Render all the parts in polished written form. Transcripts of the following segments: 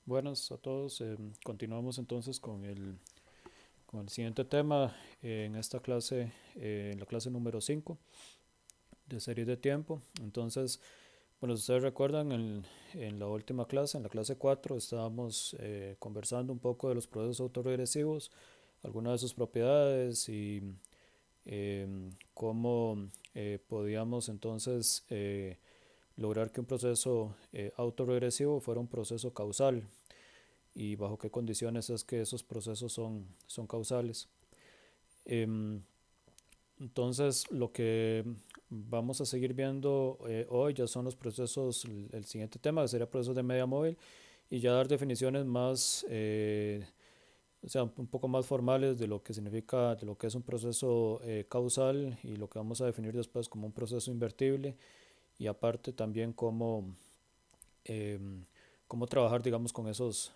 Buenas a todos. Continuamos entonces con el siguiente tema en esta clase, en la clase número 5 de series de tiempo. Entonces, bueno, si ustedes recuerdan, en la última clase, en la clase 4 estábamos conversando un poco de los procesos autorregresivos, algunas de sus propiedades y cómo podíamos entonces lograr que un proceso autorregresivo fuera un proceso causal y bajo qué condiciones es que esos procesos son causales. Em, entonces, lo que vamos a seguir viendo hoy ya son los procesos, el siguiente tema que sería procesos de media móvil y ya dar definiciones más, o sea, un poco más formales de lo que significa, de lo que es un proceso causal y lo que vamos a definir después como un proceso invertible y aparte también em, cómo trabajar, digamos, con esos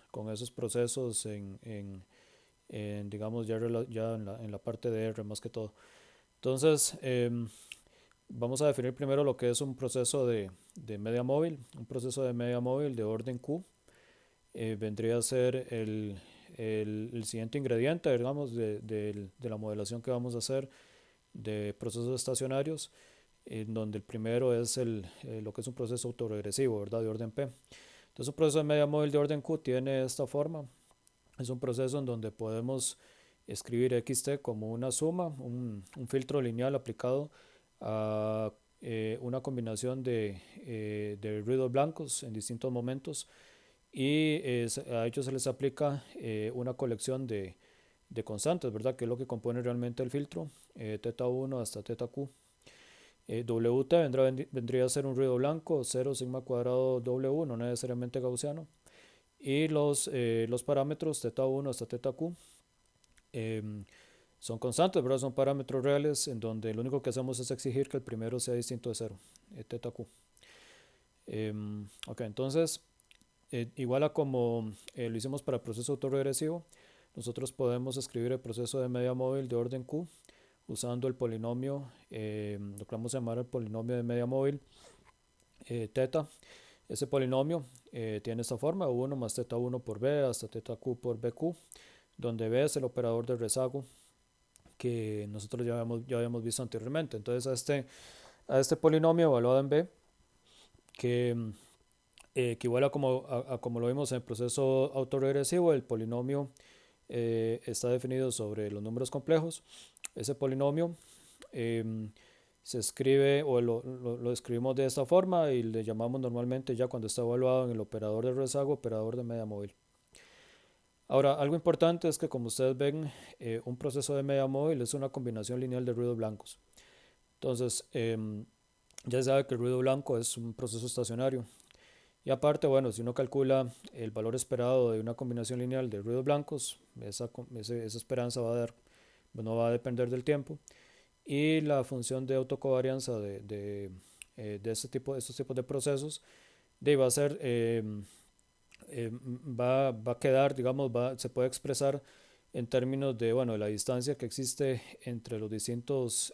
procesos digamos, ya en la parte de R más que todo. Entonces, vamos a definir primero lo que es un proceso de media móvil. Un proceso de media móvil de orden Q vendría a ser el siguiente ingrediente, digamos, de la modelación que vamos a hacer de procesos estacionarios, en donde el primero es lo que es un proceso autorregresivo, ¿verdad? De orden P. Entonces, un proceso de media móvil de orden Q tiene esta forma. Es un proceso en donde podemos escribir xt como una suma, un filtro lineal aplicado a una combinación de ruidos blancos en distintos momentos y a ellos se les aplica una colección de constantes, ¿verdad? Que es lo que compone realmente el filtro, teta 1 hasta teta q. Wt vendría a ser un ruido blanco, 0 sigma cuadrado W, no necesariamente gaussiano. Y los parámetros teta 1 hasta teta q em, son constantes, ¿verdad? Son parámetros reales en donde lo único que hacemos es exigir que el primero sea distinto de 0, teta q. Ok, entonces, igual a como lo hicimos para el proceso autorregresivo, nosotros podemos escribir el proceso de media móvil de orden q usando el polinomio, lo que vamos a llamar el polinomio de media móvil, teta. Ese polinomio tiene esta forma, 1 más teta 1 por b hasta teta q por bq, donde b es el operador de rezago que nosotros ya habíamos visto anteriormente. Entonces a este polinomio evaluado en b, que equivale a como lo vimos en el proceso autorregresivo, el polinomio está definido sobre los números complejos. Ese polinomio eh, se escribe o lo escribimos de esta forma y le llamamos normalmente ya cuando está evaluado en el operador de rezago, operador de media móvil. Ahora, algo importante es que como ustedes ven, un proceso de media móvil es una combinación lineal de ruidos blancos. Entonces, ya se sabe que el ruido blanco es un proceso estacionario. Y aparte, bueno, si uno calcula el valor esperado de una combinación lineal de ruidos blancos, esa esperanza no va a depender del tiempo. Y la función de autocovarianza estos tipos de procesos va a ser, va a quedar, digamos, se puede expresar en términos de, bueno, la distancia que existe entre los distintos,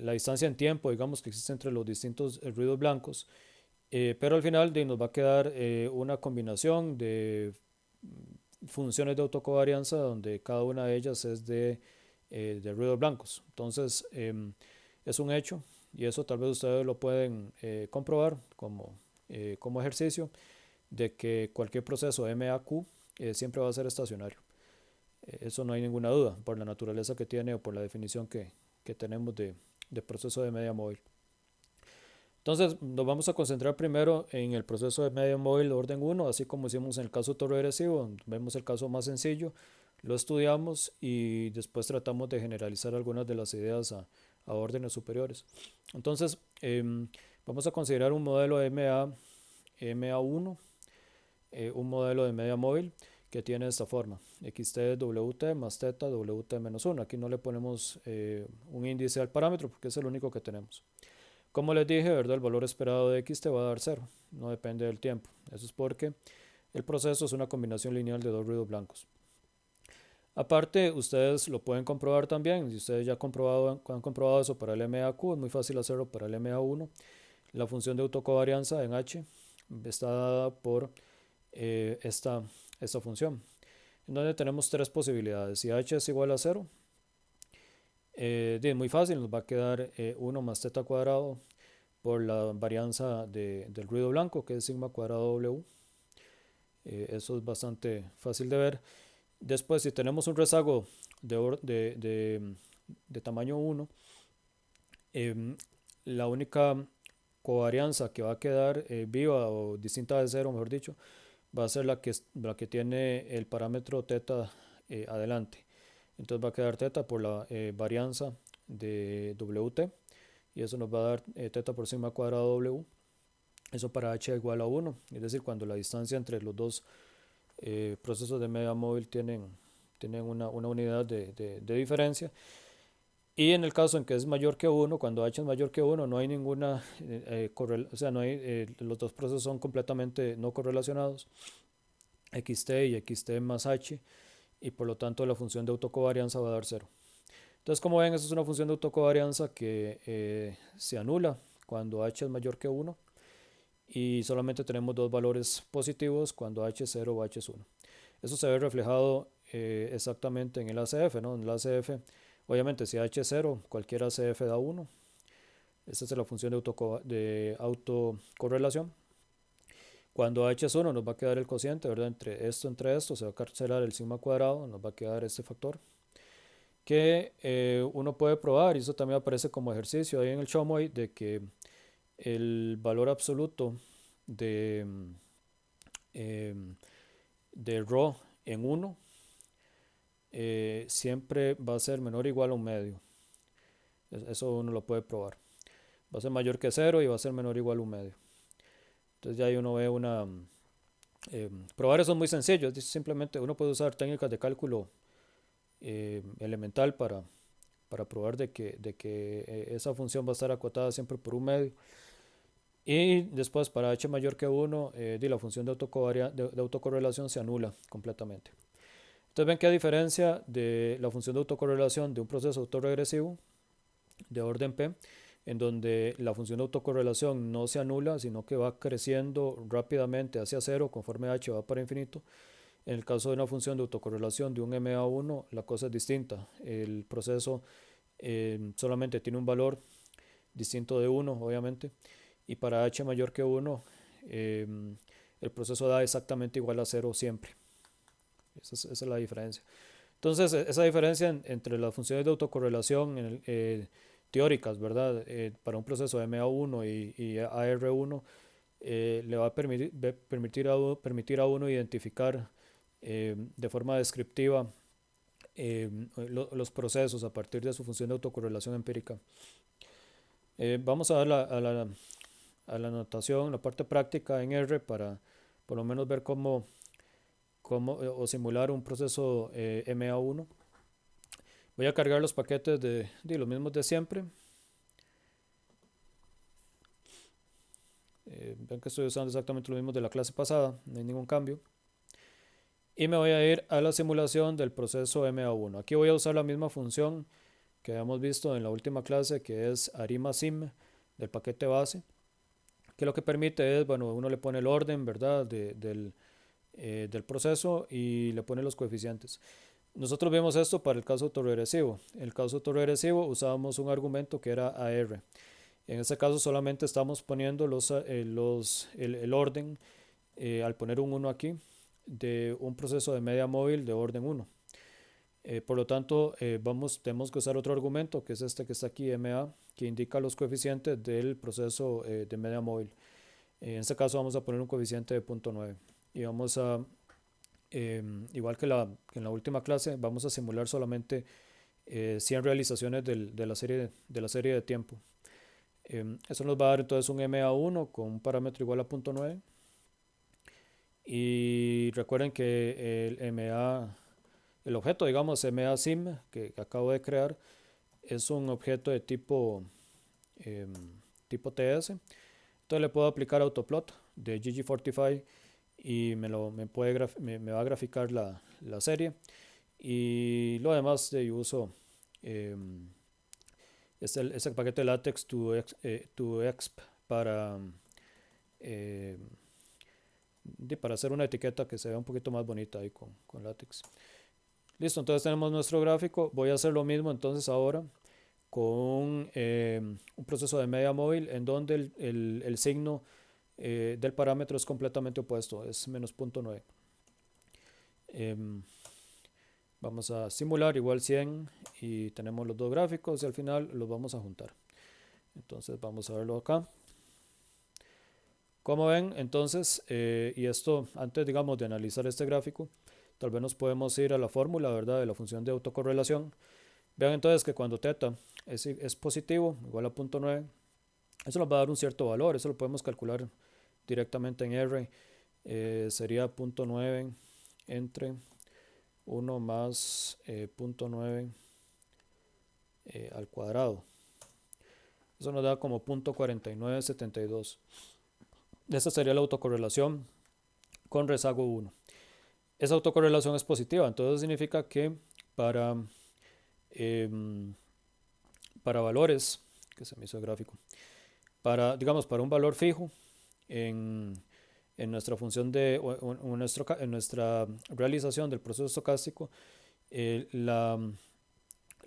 la distancia en tiempo, digamos, que existe entre los distintos ruidos blancos, pero al final nos va a quedar una combinación de funciones de autocovarianza donde cada una de ellas es de ruidos blancos. Entonces, es un hecho y eso tal vez ustedes lo pueden comprobar como ejercicio de que cualquier proceso MAQ siempre va a ser estacionario. Eso no hay ninguna duda por la naturaleza que tiene o por la definición que tenemos de proceso de media móvil. Entonces nos vamos a concentrar primero en el proceso de media móvil de orden 1, así como hicimos en el caso autoregresivo, vemos el caso más sencillo, lo estudiamos y después tratamos de generalizar algunas de las ideas a órdenes superiores. Entonces vamos a considerar un modelo MA1, un modelo de media móvil que tiene esta forma, xt wt más teta wt menos 1. Aquí no le ponemos un índice al parámetro porque es el único que tenemos. Como les dije, ¿verdad? El valor esperado de x te va a dar 0, no depende del tiempo. Eso es porque el proceso es una combinación lineal de dos ruidos blancos. Aparte, ustedes lo pueden comprobar también. Si ustedes ya han comprobado eso para el MAQ, es muy fácil hacerlo para el MA1. La función de autocovarianza en H está dada por esta función, en donde tenemos tres posibilidades. Si h es igual a 0, es muy fácil, nos va a quedar 1 más θ cuadrado por la varianza del ruido blanco, que es sigma cuadrado w. Eso es bastante fácil de ver. Después, si tenemos un rezago de tamaño 1, la única covarianza que va a quedar viva o distinta de 0, mejor dicho, va a ser la que tiene el parámetro θ adelante. Entonces va a quedar θ por la varianza de Wt, y eso nos va a dar θ por sigma cuadrado W. Eso para h igual a 1, es decir, cuando la distancia entre los dos procesos de media móvil tienen una unidad de diferencia. Y en el caso en que es mayor que 1, cuando h es mayor que 1, no hay ninguna o sea, los dos procesos son completamente no correlacionados, xt y xt más h, y por lo tanto la función de autocovarianza va a dar 0. Entonces, como ven, esa es una función de autocovarianza que se anula cuando h es mayor que 1, y solamente tenemos dos valores positivos cuando h es 0 o h es 1. Eso se ve reflejado exactamente en el ACF, ¿no? En el ACF, obviamente, si h es 0, cualquier ACF da 1. Esta es la función de autocorrelación. Cuando h es 1, nos va a quedar el cociente, ¿verdad? Entre esto, se va a cancelar el sigma cuadrado, nos va a quedar este factor, que uno puede probar, y eso también aparece como ejercicio ahí en el Chomoy, de que el valor absoluto de, de ρ en 1 siempre va a ser menor o igual a un medio. Eso uno lo puede probar. Va a ser mayor que 0 y va a ser menor o igual a un medio. Entonces ya ahí uno ve probar eso es muy sencillo, es simplemente uno puede usar técnicas de cálculo elemental para probar de que esa función va a estar acotada siempre por un medio. Y después, para h mayor que 1, la función de autocorrelación se anula completamente. Entonces ven que a diferencia de la función de autocorrelación de un proceso autorregresivo de orden P, en donde la función de autocorrelación no se anula, sino que va creciendo rápidamente hacia 0 conforme h va para infinito, en el caso de una función de autocorrelación de un MA1, la cosa es distinta. El proceso solamente tiene un valor distinto de 1, obviamente, y para h mayor que 1, el proceso da exactamente igual a 0 siempre. Esa es la diferencia. Entonces, esa diferencia entre las funciones de autocorrelación teóricas, ¿verdad? Para un proceso MA1 y AR1, le va a permitir a uno identificar de forma descriptiva los procesos a partir de su función de autocorrelación empírica. Vamos a dar a la notación, la parte práctica en R, para por lo menos ver cómo o simular un proceso MA1. Voy a cargar los paquetes de los mismos de siempre. Ven que estoy usando exactamente los mismos de la clase pasada, no hay ningún cambio. Y me voy a ir a la simulación del proceso MA1. Aquí voy a usar la misma función que habíamos visto en la última clase, que es arimasim del paquete base, que lo que permite es, bueno, uno le pone el orden, ¿verdad?, del proceso, y le pone los coeficientes. Nosotros vimos esto para el caso autorregresivo. En el caso autorregresivo usábamos un argumento que era AR. En este caso solamente estamos poniendo el orden, al poner un 1 aquí, de un proceso de media móvil de orden 1. Por lo tanto, tenemos que usar otro argumento, que es este que está aquí, MA, que indica los coeficientes del proceso de media móvil. En este caso vamos a poner un coeficiente de 0.9. Y vamos a, igual que en la última clase, vamos a simular solamente 100 realizaciones de la serie de tiempo. Eso nos va a dar entonces un MA1 con un parámetro igual a 0.9. Y recuerden que el objeto, digamos, MASIM, que acabo de crear, es un objeto de tipo TS. Entonces le puedo aplicar autoplot de ggfortify y me va a graficar la serie. Y lo demás yo uso es el paquete LaTeX to exp para para hacer una etiqueta que se vea un poquito más bonita ahí con látex. Listo, entonces tenemos nuestro gráfico. Voy a hacer lo mismo entonces ahora con un proceso de media móvil en donde el signo del parámetro es completamente opuesto, es menos 0.9. Vamos a simular igual 100 y tenemos los dos gráficos y al final los vamos a juntar. Entonces vamos a verlo acá. Como ven, entonces, y esto antes, digamos, de analizar este gráfico, tal vez nos podemos ir a la fórmula, ¿verdad?, de la función de autocorrelación. Vean entonces que cuando θ es positivo, igual a 0.9, eso nos va a dar un cierto valor, eso lo podemos calcular directamente en R, sería 0.9 entre 1 más 0.9 al cuadrado. Eso nos da como 0.4972. Esta sería la autocorrelación con rezago 1. Esa autocorrelación es positiva, entonces significa que para, para valores, que se me hizo el gráfico, digamos, para un valor fijo en nuestra función en nuestra realización del proceso estocástico, la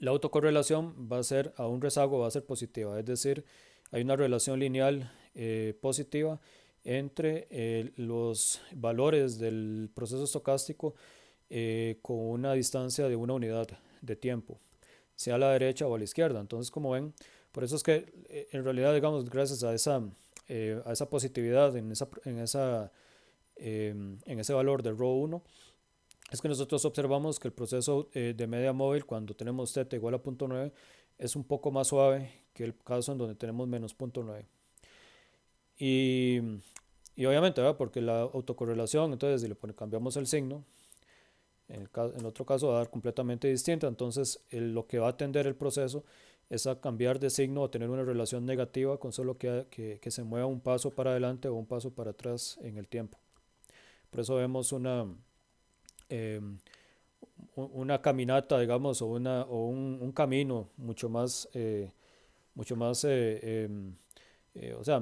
autocorrelación va a ser a un rezago, va a ser positiva, es decir, hay una relación lineal positiva entre los valores del proceso estocástico con una distancia de una unidad de tiempo, sea a la derecha o a la izquierda. Entonces, como ven, por eso es que en realidad, digamos, gracias a esa positividad en ese valor de ρ1, es que nosotros observamos que el proceso de media móvil, cuando tenemos θ igual a 0.9, es un poco más suave que el caso en donde tenemos menos 0.9. Y obviamente, ¿verdad?, porque la autocorrelación, entonces si cambiamos el signo, en otro caso va a dar completamente distinta, entonces lo que va a tender el proceso es a cambiar de signo, a tener una relación negativa con solo que se mueva un paso para adelante o un paso para atrás en el tiempo. Por eso vemos una caminata, digamos, o un camino mucho más, o sea,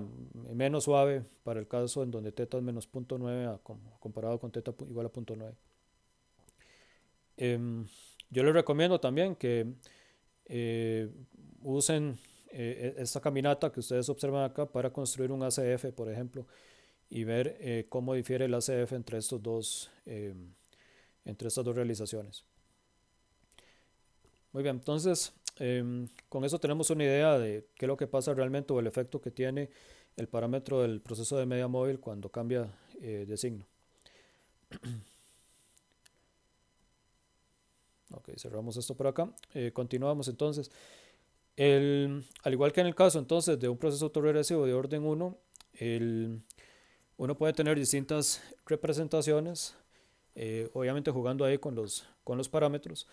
menos suave para el caso en donde θ es menos 0.9 comparado con θ igual a 0.9. Yo les recomiendo también que usen esta caminata que ustedes observan acá para construir un ACF, por ejemplo, y ver cómo difiere el ACF entre estas dos realizaciones. Muy bien, entonces con eso tenemos una idea de qué es lo que pasa realmente o el efecto que tiene el parámetro del proceso de media móvil cuando cambia de signo. Ok, cerramos esto por acá. Continuamos entonces. Al igual que en el caso entonces de un proceso autorregresivo de orden 1, uno puede tener distintas representaciones, obviamente jugando ahí con los parámetros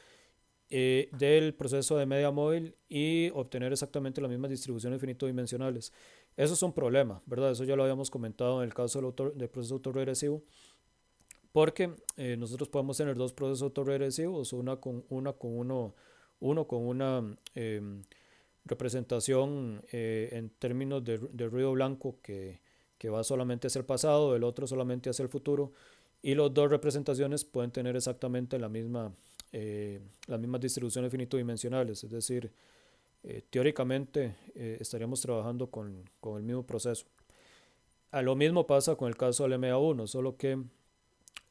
del proceso de media móvil y obtener exactamente las mismas distribuciones finito-dimensionales. Eso es un problema, ¿verdad? Eso ya lo habíamos comentado en el caso del proceso autorregresivo, porque nosotros podemos tener dos procesos autorregresivos, uno con una representación en términos de ruido blanco que va solamente hacia el pasado, el otro solamente hacia el futuro, y las dos representaciones pueden tener exactamente las mismas distribuciones finito-dimensionales, es decir, teóricamente estaríamos trabajando con el mismo proceso. A lo mismo pasa con el caso del MA1, solo que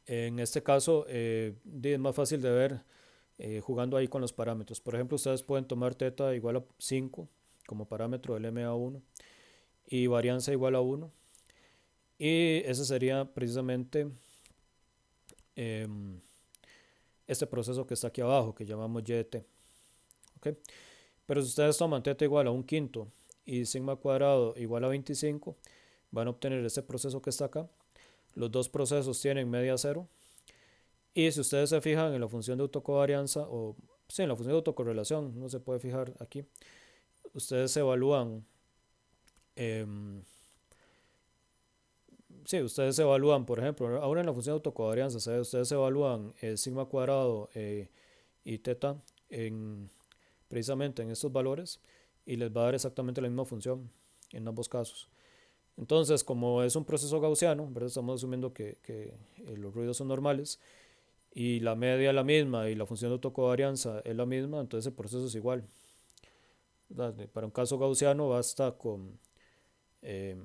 en este caso es más fácil de ver jugando ahí con los parámetros. Por ejemplo, ustedes pueden tomar θ igual a 5 como parámetro del MA1 y varianza igual a 1. Y ese sería precisamente este proceso que está aquí abajo, que llamamos YT. ¿Okay? Pero si ustedes toman θ igual a 1/5 y sigma cuadrado igual a 25, van a obtener este proceso que está acá. Los dos procesos tienen media cero. Y si ustedes se fijan en la función de autocovarianza, o sí, en la función de autocorrelación, no se puede fijar aquí, ustedes evalúan, ustedes evalúan, por ejemplo, ahora en la función de autocovarianza, ustedes evalúan sigma cuadrado y θ precisamente en estos valores y les va a dar exactamente la misma función en ambos casos. Entonces, como es un proceso gaussiano, ¿verdad? Estamos asumiendo que los ruidos son normales y la media es la misma y la función de autocovarianza es la misma, entonces el proceso es igual, ¿verdad? Para un caso gaussiano basta eh,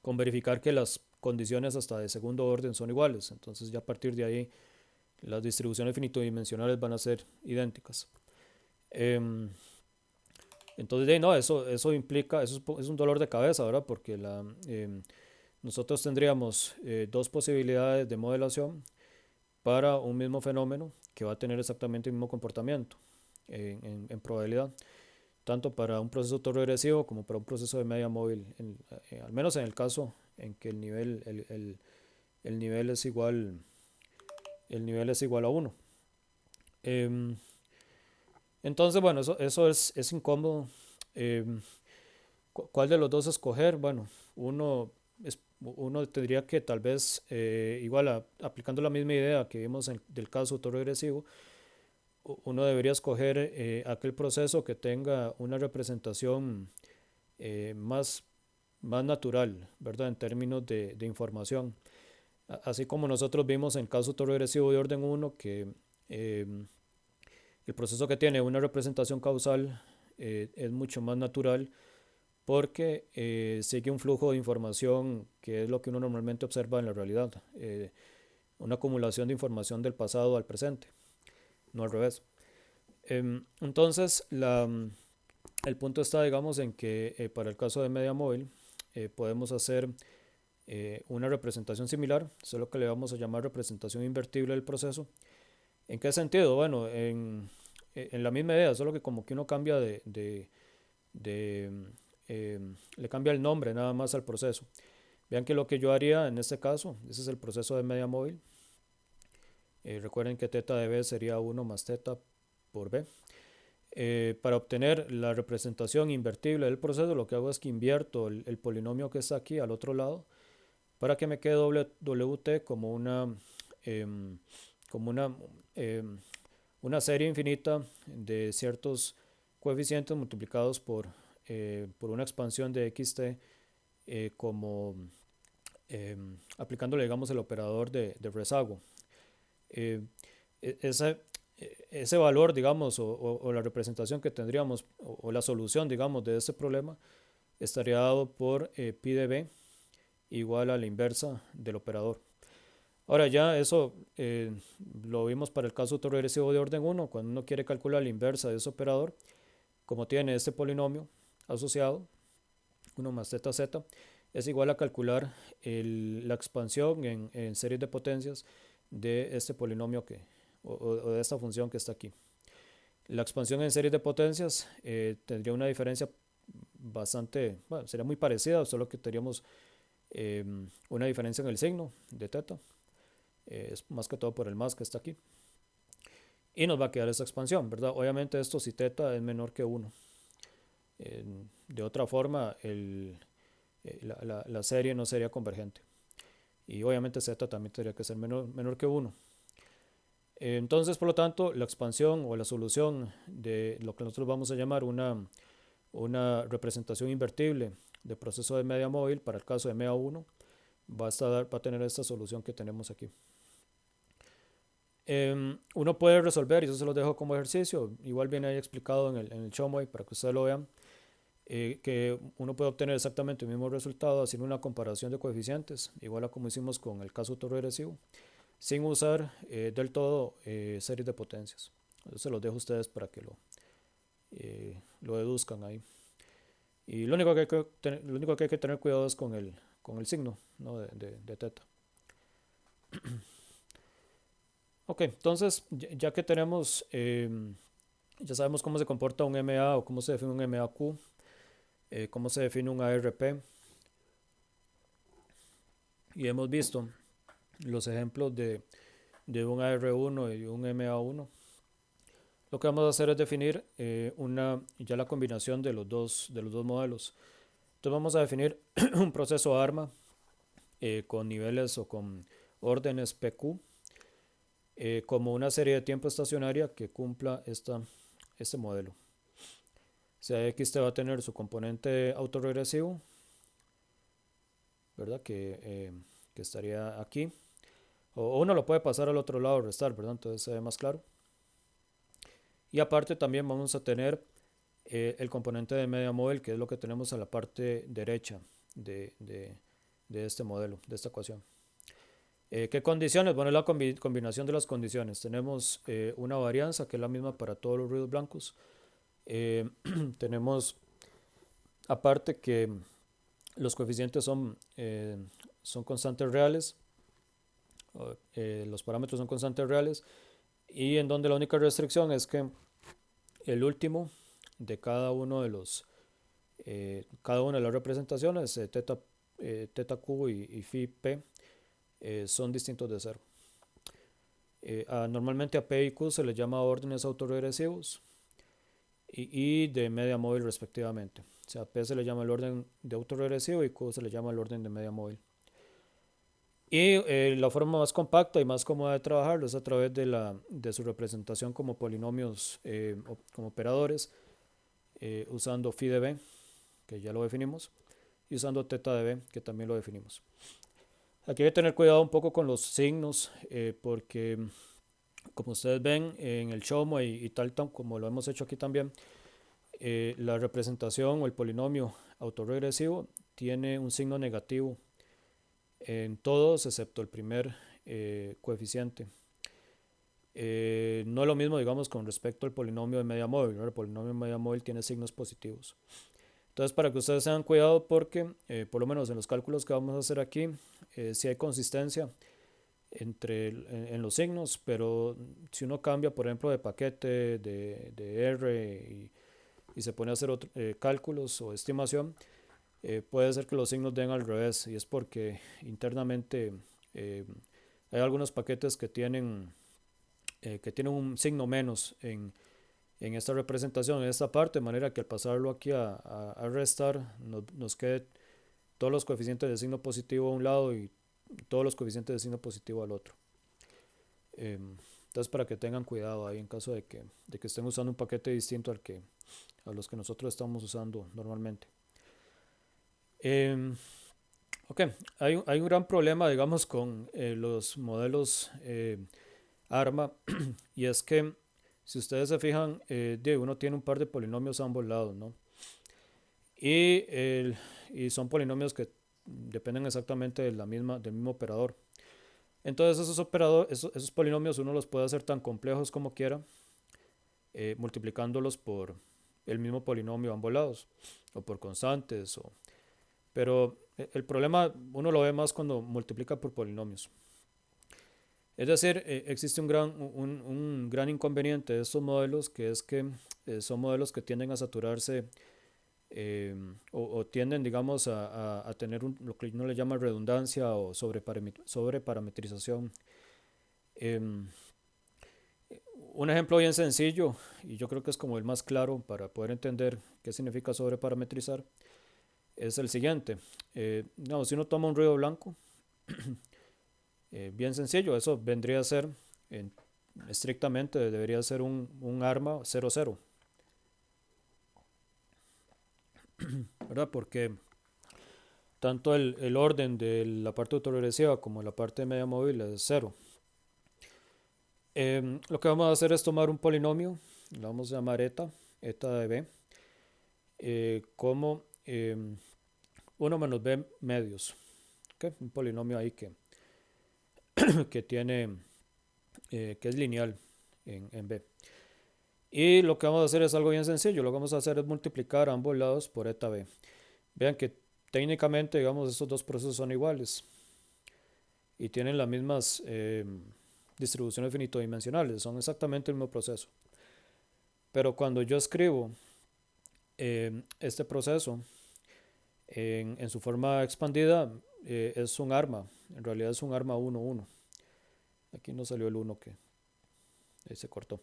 con verificar que las condiciones hasta de segundo orden son iguales, entonces ya a partir de ahí las distribuciones finitodimensionales van a ser idénticas. Em, entonces, no, eso implica, es un dolor de cabeza, ¿verdad? Porque nosotros tendríamos dos posibilidades de modelación para un mismo fenómeno que va a tener exactamente el mismo comportamiento en probabilidad, tanto para un proceso autoregresivo como para un proceso de media móvil, al menos en el caso en que el nivel es igual, el nivel es igual a uno. Em, entonces, bueno, eso es incómodo. Em, ¿Cuál de los dos escoger? Bueno, uno tendría que tal vez, igual aplicando la misma idea que vimos del caso autoregresivo, uno debería escoger aquel proceso que tenga una representación más, más natural, ¿verdad? En términos de información. Así como nosotros vimos en el caso autoregresivo de orden uno que eh, el proceso que tiene una representación causal es mucho más natural porque sigue un flujo de información que es lo que uno normalmente observa en la realidad, una acumulación de información del pasado al presente, no al revés. Entonces, el punto está, digamos, en que para el caso de media móvil podemos hacer una representación similar, eso es lo que le vamos a llamar representación invertible del proceso. ¿En qué sentido? Bueno, en la misma idea, solo que como que uno cambia de le cambia el nombre nada más al proceso. Vean que lo que yo haría en este caso, ese es el proceso de media móvil. Recuerden que teta de b sería 1 más teta por b. Para obtener la representación invertible del proceso, lo que hago es que invierto el polinomio que está aquí al otro lado para que me quede wt como una serie infinita de ciertos coeficientes multiplicados por una expansión de xt como aplicándole, digamos, el operador de rezago. Eh, ese, ese valor, digamos, o la representación que tendríamos, o la solución, digamos, de este problema, estaría dado por pi de b igual a la inversa del operador. Ahora ya eso lo vimos para el caso autoregresivo de orden uno, cuando uno quiere calcular la inversa de ese operador, como tiene este polinomio asociado, 1 más zeta z, es igual a calcular la expansión en series de potencias de este polinomio o de esta función que está aquí. La expansión en series de potencias tendría una diferencia bastante, bueno, sería muy parecida, solo que tendríamos una diferencia en el signo de teta, es más que todo por el más que está aquí. Y nos va a quedar esa expansión, ¿verdad? Obviamente esto si teta es menor que 1. De otra forma, la serie no sería convergente. Y obviamente z también tendría que ser menor que 1. Entonces, por lo tanto, la expansión o la solución de lo que nosotros vamos a llamar una representación invertible de proceso de media móvil para el caso de MEA1 va a tener esta solución que tenemos aquí. Uno puede resolver, y eso se los dejo como ejercicio, igual viene ahí explicado en el Showmoi para que ustedes lo vean, que uno puede obtener exactamente el mismo resultado haciendo una comparación de coeficientes, igual a como hicimos con el caso autoregresivo, sin usar del todo series de potencias. Eso se los dejo a ustedes para que lo deduzcan ahí. Y lo único que hay que tener cuidado es con el signo, ¿no? de teta. Ok, entonces ya que tenemos, ya sabemos cómo se comporta un MA o cómo se define un MAQ, cómo se define un ARP, y hemos visto los ejemplos de un AR1 y un MA1. Lo que vamos a hacer es definir ya la combinación de los dos modelos. Entonces vamos a definir un proceso ARMA con niveles o con órdenes PQ como una serie de tiempo estacionaria que cumpla este modelo. O sea, X va a tener su componente autorregresivo ¿verdad? Que estaría aquí. O uno lo puede pasar al otro lado, restar, ¿verdad? Entonces se ve más claro. Y aparte también vamos a tener el componente de media móvil, que es lo que tenemos a la parte derecha de, de, de este modelo, de esta ecuación. ¿Qué condiciones? Bueno, es la combinación de las condiciones. Tenemos una varianza que es la misma para todos los ruidos blancos. Tenemos aparte que los coeficientes son constantes reales, los parámetros son constantes reales, y en donde la única restricción es que el último de cada una de las representaciones, teta q y phi p, son distintos de cero. Normalmente a P y Q se les llama órdenes autorregresivos y de media móvil respectivamente. O sea, a P se le llama el orden de autorregresivo y Q se le llama el orden de media móvil. Y la forma más compacta y más cómoda de trabajarlo es a través de su representación como polinomios, como operadores, usando phi de b, que ya lo definimos, y usando teta de b, que también lo definimos. Aquí hay que tener cuidado un poco con los signos, porque como ustedes ven en el SHOMO y tal como lo hemos hecho aquí también, la representación o el polinomio autorregresivo tiene un signo negativo en todos excepto el primer coeficiente. No es lo mismo, digamos, con respecto al polinomio de media móvil, ¿no? El polinomio de media móvil tiene signos positivos. Entonces, para que ustedes tengan cuidado, porque por lo menos en los cálculos que vamos a hacer aquí, sí hay consistencia en los signos, pero si uno cambia, por ejemplo, de paquete, de R y se pone a hacer cálculos o estimación, puede ser que los signos den al revés, y es porque internamente hay algunos paquetes que tienen un signo menos en esta representación, en esta parte, de manera que al pasarlo aquí a restar, nos quede todos los coeficientes de signo positivo a un lado y todos los coeficientes de signo positivo al otro. Entonces, para que tengan cuidado ahí en caso de que estén usando un paquete distinto a los que nosotros estamos usando normalmente. Ok, hay un gran problema, digamos, con los modelos ARMA, y es que si ustedes se fijan, uno tiene un par de polinomios a ambos lados, ¿no? Y son polinomios que dependen exactamente del mismo operador. Entonces esos polinomios uno los puede hacer tan complejos como quiera, multiplicándolos por el mismo polinomio a ambos lados, o por constantes, pero el problema uno lo ve más cuando multiplica por polinomios. Es decir, existe un gran inconveniente de estos modelos, que es que son modelos que tienden a saturarse, o tienden, digamos, a tener lo que uno le llama redundancia o sobreparametrización. Un ejemplo bien sencillo, y yo creo que es como el más claro para poder entender qué significa sobreparametrizar, es el siguiente. No, si uno toma un ruido blanco, bien sencillo, eso vendría a ser, estrictamente debería ser un arma 0,0, ¿verdad? Porque tanto el orden de la parte autoregresiva como la parte de media móvil es 0. Lo que vamos a hacer es tomar un polinomio, lo vamos a llamar eta de b, como 1 menos b medios, ¿okay? Un polinomio ahí que tiene, que es lineal en b. Y lo que vamos a hacer es algo bien sencillo, lo que vamos a hacer es multiplicar ambos lados por eta b. Vean que técnicamente, digamos, estos dos procesos son iguales y tienen las mismas distribuciones finitodimensionales, son exactamente el mismo proceso. Pero cuando yo escribo este proceso en su forma expandida, es un arma, en realidad es un arma 1,1. Aquí no salió el 1 que se cortó,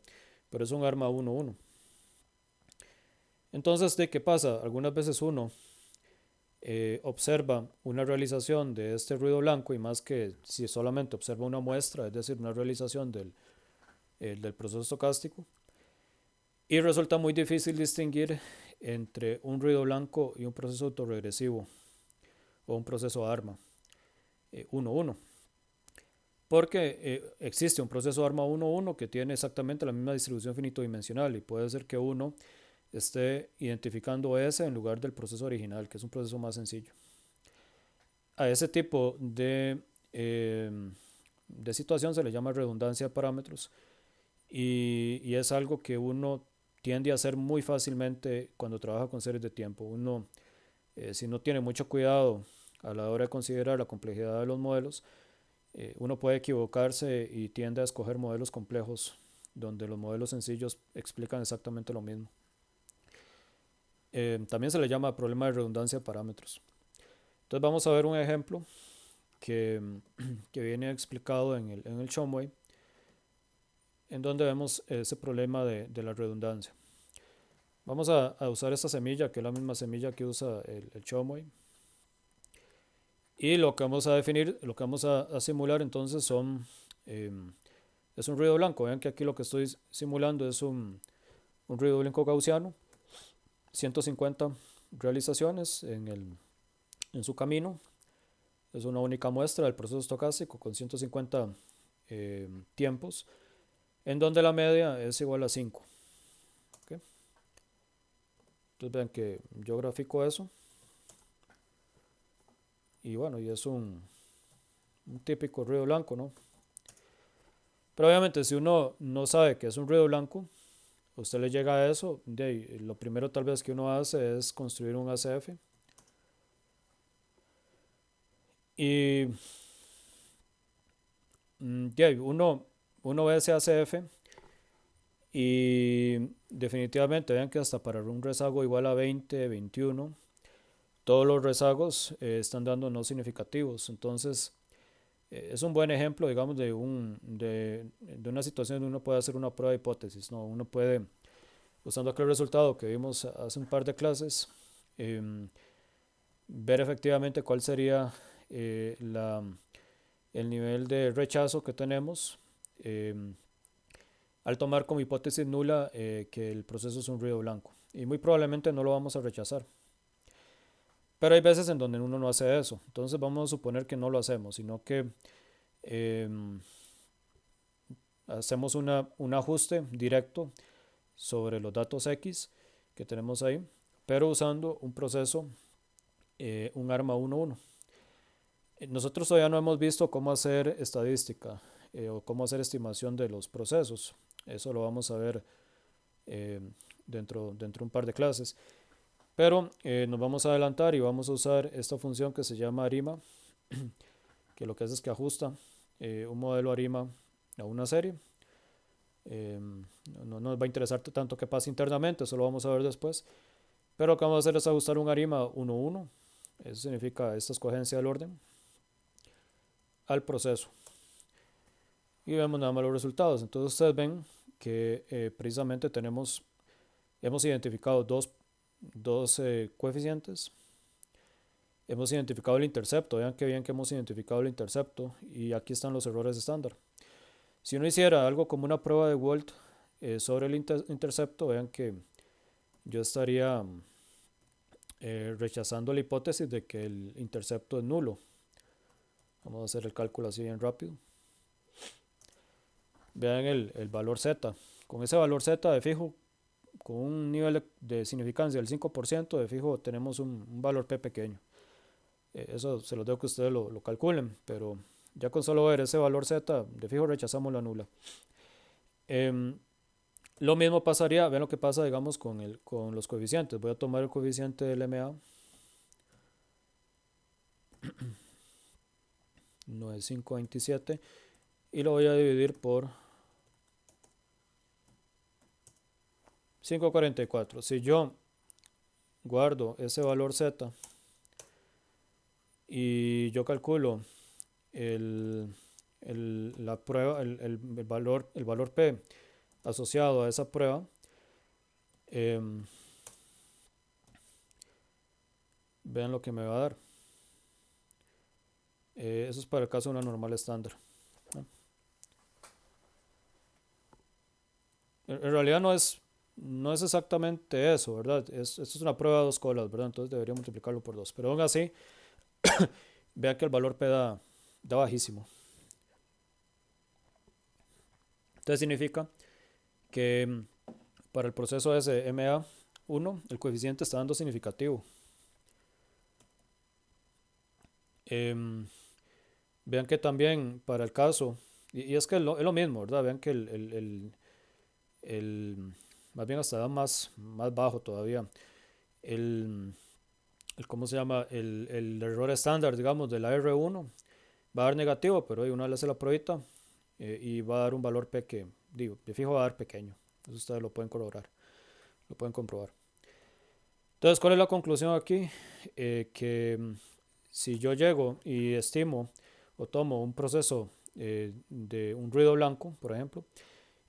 pero es un arma 1,1. Entonces, ¿de qué pasa? Algunas veces uno observa una realización de este ruido blanco, y más que si solamente observa una muestra, es decir, una realización del proceso estocástico, y resulta muy difícil distinguir entre un ruido blanco y un proceso autorregresivo, o un proceso ARMA 1.1. Porque existe un proceso ARMA 1.1 que tiene exactamente la misma distribución finito-dimensional y puede ser que uno esté identificando S en lugar del proceso original, que es un proceso más sencillo. A ese tipo de situación se le llama redundancia de parámetros y es algo que uno tiende a hacer muy fácilmente cuando trabaja con series de tiempo. Uno, si no tiene mucho cuidado a la hora de considerar la complejidad de los modelos, uno puede equivocarse y tiende a escoger modelos complejos donde los modelos sencillos explican exactamente lo mismo. También se le llama problema de redundancia de parámetros. Entonces vamos a ver un ejemplo que, que viene explicado en el Chomway, en donde vemos ese problema de la redundancia. Vamos a usar esta semilla, que es la misma semilla que usa el Chomway. Y lo que vamos a definir, lo que vamos a simular entonces es un ruido blanco. Vean que aquí lo que estoy simulando es un ruido blanco gaussiano, 150 realizaciones en su camino. Es una única muestra del proceso estocástico con 150 tiempos, en donde la media es igual a 5. ¿Okay? Entonces vean que yo grafico eso. Y bueno, y es un típico ruido blanco, ¿no? Pero obviamente si uno no sabe que es un ruido blanco, usted le llega a eso, lo primero tal vez que uno hace es construir un ACF. Y uno ve ese ACF y definitivamente vean que hasta para un rezago igual a 20, 21, todos los rezagos están dando no significativos. Entonces es un buen ejemplo, digamos, de una situación donde uno puede hacer una prueba de hipótesis, ¿no? Uno puede, usando aquel resultado que vimos hace un par de clases, ver efectivamente cuál sería el nivel de rechazo que tenemos al tomar como hipótesis nula que el proceso es un ruido blanco. Y muy probablemente no lo vamos a rechazar. Pero hay veces en donde uno no hace eso. Entonces vamos a suponer que no lo hacemos, sino que eh, hacemos un ajuste directo sobre los datos X que tenemos ahí, pero usando un proceso, un ARMA 1.1. Nosotros todavía no hemos visto cómo hacer estadística o cómo hacer estimación de los procesos. Eso lo vamos a ver dentro de un par de clases. Pero nos vamos a adelantar y vamos a usar esta función que se llama ARIMA, que lo que hace es que ajusta un modelo ARIMA a una serie. No nos va a interesar tanto qué pasa internamente, eso lo vamos a ver después. Pero lo que vamos a hacer es ajustar un ARIMA 1.1, eso significa esta escogencia del orden, al proceso. Y vemos nada más los resultados. Entonces ustedes ven que precisamente hemos identificado dos coeficientes. Hemos identificado el intercepto. Vean que bien que hemos identificado el intercepto. Y aquí están los errores estándar. Si uno hiciera algo como una prueba de Wald sobre el intercepto, vean que yo estaría rechazando la hipótesis de que el intercepto es nulo. Vamos a hacer el cálculo así bien rápido. Vean el valor Z. Con ese valor Z de fijo, con un nivel de significancia del 5%, de fijo tenemos un valor P pequeño. Eso se los dejo que ustedes lo calculen, pero ya con solo ver ese valor Z, de fijo rechazamos la nula. Lo mismo pasaría, vean lo que pasa, digamos, con los coeficientes. Voy a tomar el coeficiente del MA. No es 5.27 y lo voy a dividir por 5.44. Si yo guardo ese valor Z y yo calculo la prueba, el valor P asociado a esa prueba, vean lo que me va a dar. Eso es para el caso de una normal estándar, ¿no? En realidad no es exactamente eso, ¿verdad? Esto es una prueba de dos colas, ¿verdad? Entonces debería multiplicarlo por dos. Pero aún así, vean que el valor P da bajísimo. Entonces significa que para el proceso SMA1 el coeficiente está dando significativo. Vean que también para el caso, y es que es lo mismo, ¿verdad? Vean que más bien hasta da más bajo todavía. El, ¿Cómo se llama? El error estándar, digamos, de la R1 va a dar negativo, pero uno le hace la pruebita y va a dar un valor P que, digo, de fijo va a dar pequeño. Eso ustedes lo pueden corroborar, lo pueden comprobar. Entonces, ¿cuál es la conclusión aquí? Que si yo llego y estimo o tomo un proceso de un ruido blanco, por ejemplo,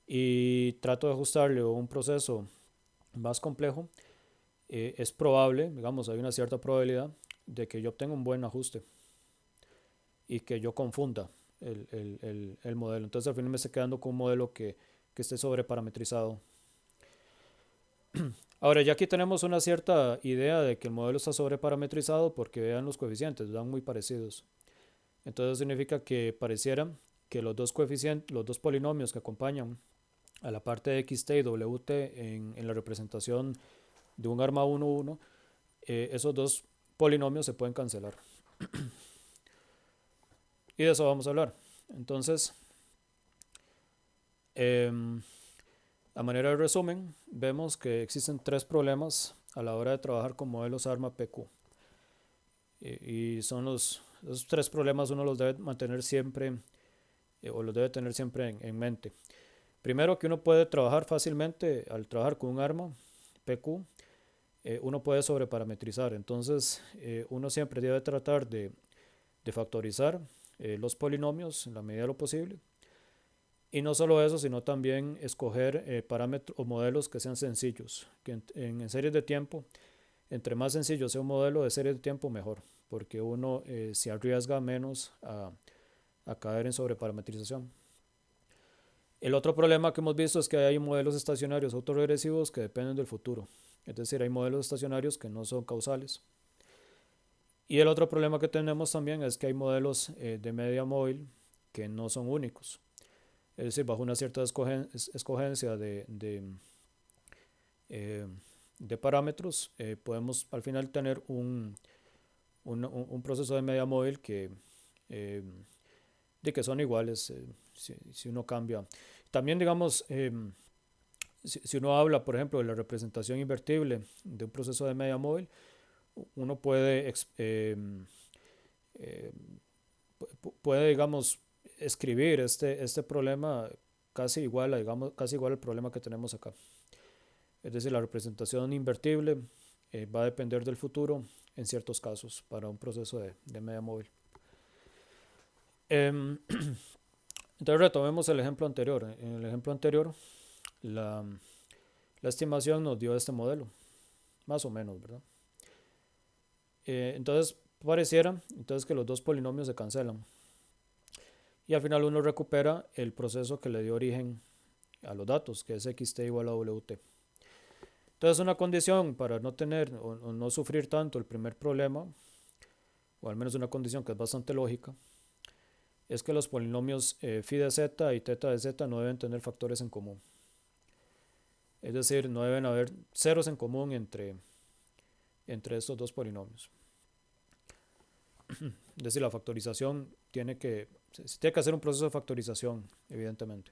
y trato de ajustarle a un proceso más complejo, es probable, digamos, hay una cierta probabilidad de que yo obtenga un buen ajuste y que yo confunda el modelo. Entonces al final me estoy quedando con un modelo que esté sobreparametrizado. Ahora ya aquí tenemos una cierta idea de que el modelo está sobreparametrizado porque vean los coeficientes, dan muy parecidos. Entonces significa que pareciera que los dos coeficientes, los dos polinomios que acompañan a la parte de xt y wt en la representación de un arma 1,1, esos dos polinomios se pueden cancelar. Y de eso vamos a hablar. Entonces, a manera de resumen, vemos que existen tres problemas a la hora de trabajar con modelos ARMA PQ. Y son esos tres problemas uno los debe mantener siempre o los debe tener siempre en mente. Primero, que uno puede trabajar fácilmente al trabajar con un arma PQ, uno puede sobreparametrizar. Entonces, uno siempre debe tratar de factorizar los polinomios en la medida de lo posible. Y no solo eso, sino también escoger parámetros o modelos que sean sencillos, que en series de tiempo, entre más sencillo sea un modelo de series de tiempo, mejor, porque uno se arriesga menos a caer en sobreparametrización. El otro problema que hemos visto es que hay modelos estacionarios autorregresivos que dependen del futuro, es decir, hay modelos estacionarios que no son causales. Y el otro problema que tenemos también es que hay modelos de media móvil que no son únicos. Es decir, bajo una cierta escogencia de parámetros, podemos al final tener un proceso de media móvil que son iguales si uno cambia. También, digamos, si uno habla, por ejemplo, de la representación invertible de un proceso de media móvil, uno puede, digamos, escribir este problema casi igual al problema que tenemos acá. Es decir, la representación invertible va a depender del futuro en ciertos casos para un proceso de media móvil. Entonces retomemos el ejemplo anterior. En el ejemplo anterior, la estimación nos dio este modelo, más o menos, ¿verdad? Entonces pareciera que los dos polinomios se cancelan y al final uno recupera el proceso que le dio origen a los datos, que es xt igual a wt. Entonces una condición para no tener o no sufrir tanto el primer problema, o al menos una condición que es bastante lógica, es que los polinomios phi de z y teta de z no deben tener factores en común. Es decir, no deben haber ceros en común entre estos dos polinomios. Es decir, la factorización se tiene que hacer un proceso de factorización, evidentemente.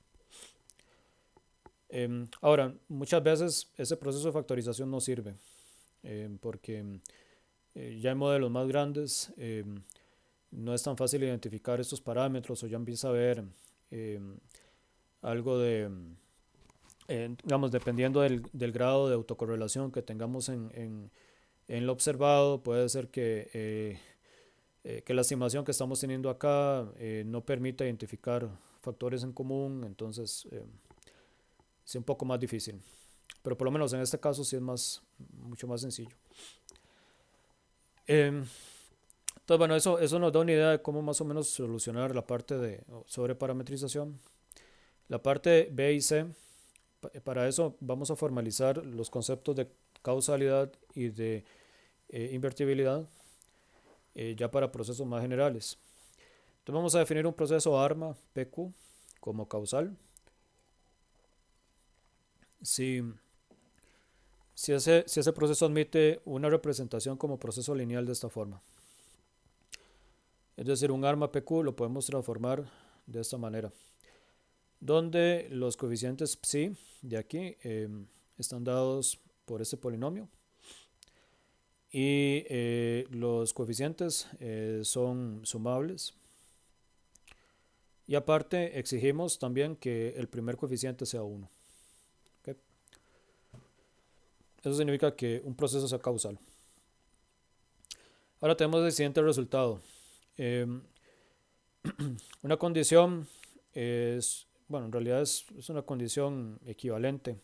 Ahora, muchas veces ese proceso de factorización no sirve, porque ya en modelos más grandes no es tan fácil identificar estos parámetros, o ya empieza a haber algo de, digamos, dependiendo del grado de autocorrelación que tengamos en lo observado, puede ser que la estimación que estamos teniendo acá no permita identificar factores en común, entonces es un poco más difícil. Pero por lo menos en este caso sí es mucho más sencillo. Entonces, bueno, eso nos da una idea de cómo más o menos solucionar la parte de sobreparametrización. La parte B y C, para eso vamos a formalizar los conceptos de causalidad y de invertibilidad. ya para procesos más generales. Entonces vamos a definir un proceso ARMA PQ como causal. Si, si ese proceso admite una representación como proceso lineal de esta forma. Es decir, un ARMA PQ lo podemos transformar de esta manera, donde los coeficientes psi de aquí están dados por este polinomio y los coeficientes son sumables. Y aparte exigimos también que el primer coeficiente sea 1. ¿Okay? Eso significa que un proceso sea causal. Ahora tenemos el siguiente resultado. Una condición es, bueno, en realidad es una condición equivalente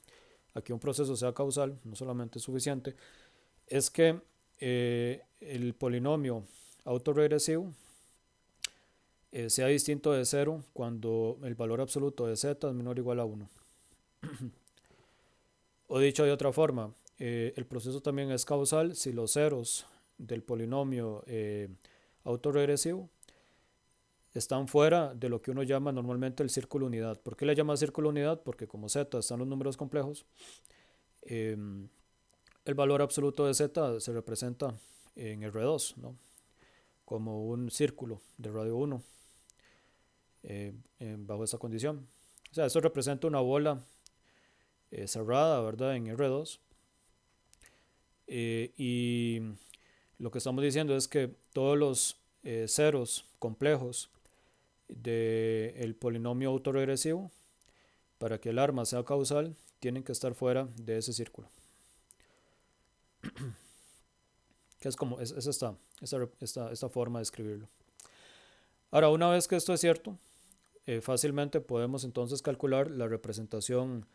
a que un proceso sea causal, no solamente es suficiente, es que el polinomio autorregresivo sea distinto de 0 cuando el valor absoluto de z es menor o igual a 1. O dicho de otra forma, el proceso también es causal si los ceros del polinomio autorregresivo están fuera de lo que uno llama normalmente el círculo unidad. ¿Por qué le llama círculo unidad? Porque como z están los números complejos, el valor absoluto de z se representa en R2, ¿no? Como un círculo de radio 1 bajo esta condición. O sea, eso representa una bola cerrada, ¿verdad? En R2. Y lo que estamos diciendo es que todos los ceros complejos del polinomio autorregresivo, para que el arma sea causal, tienen que estar fuera de ese círculo. Que es como, es esta forma de escribirlo. Ahora, una vez que esto es cierto, fácilmente podemos entonces calcular la representación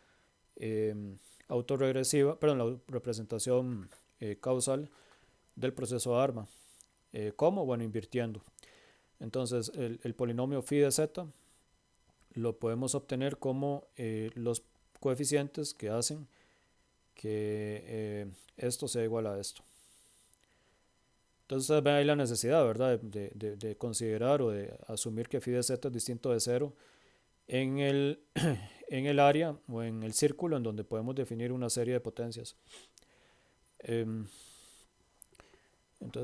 autorregresiva, perdón, la representación causal del proceso ARMA. ¿Cómo? Bueno, invirtiendo. Entonces, el polinomio phi de z lo podemos obtener como los coeficientes que hacen que esto sea igual a esto. Entonces, ustedes ven ahí la necesidad, ¿verdad?, de considerar o de asumir que phi de z es distinto de 0 en el, en el área o en el círculo en donde podemos definir una serie de potencias. Entonces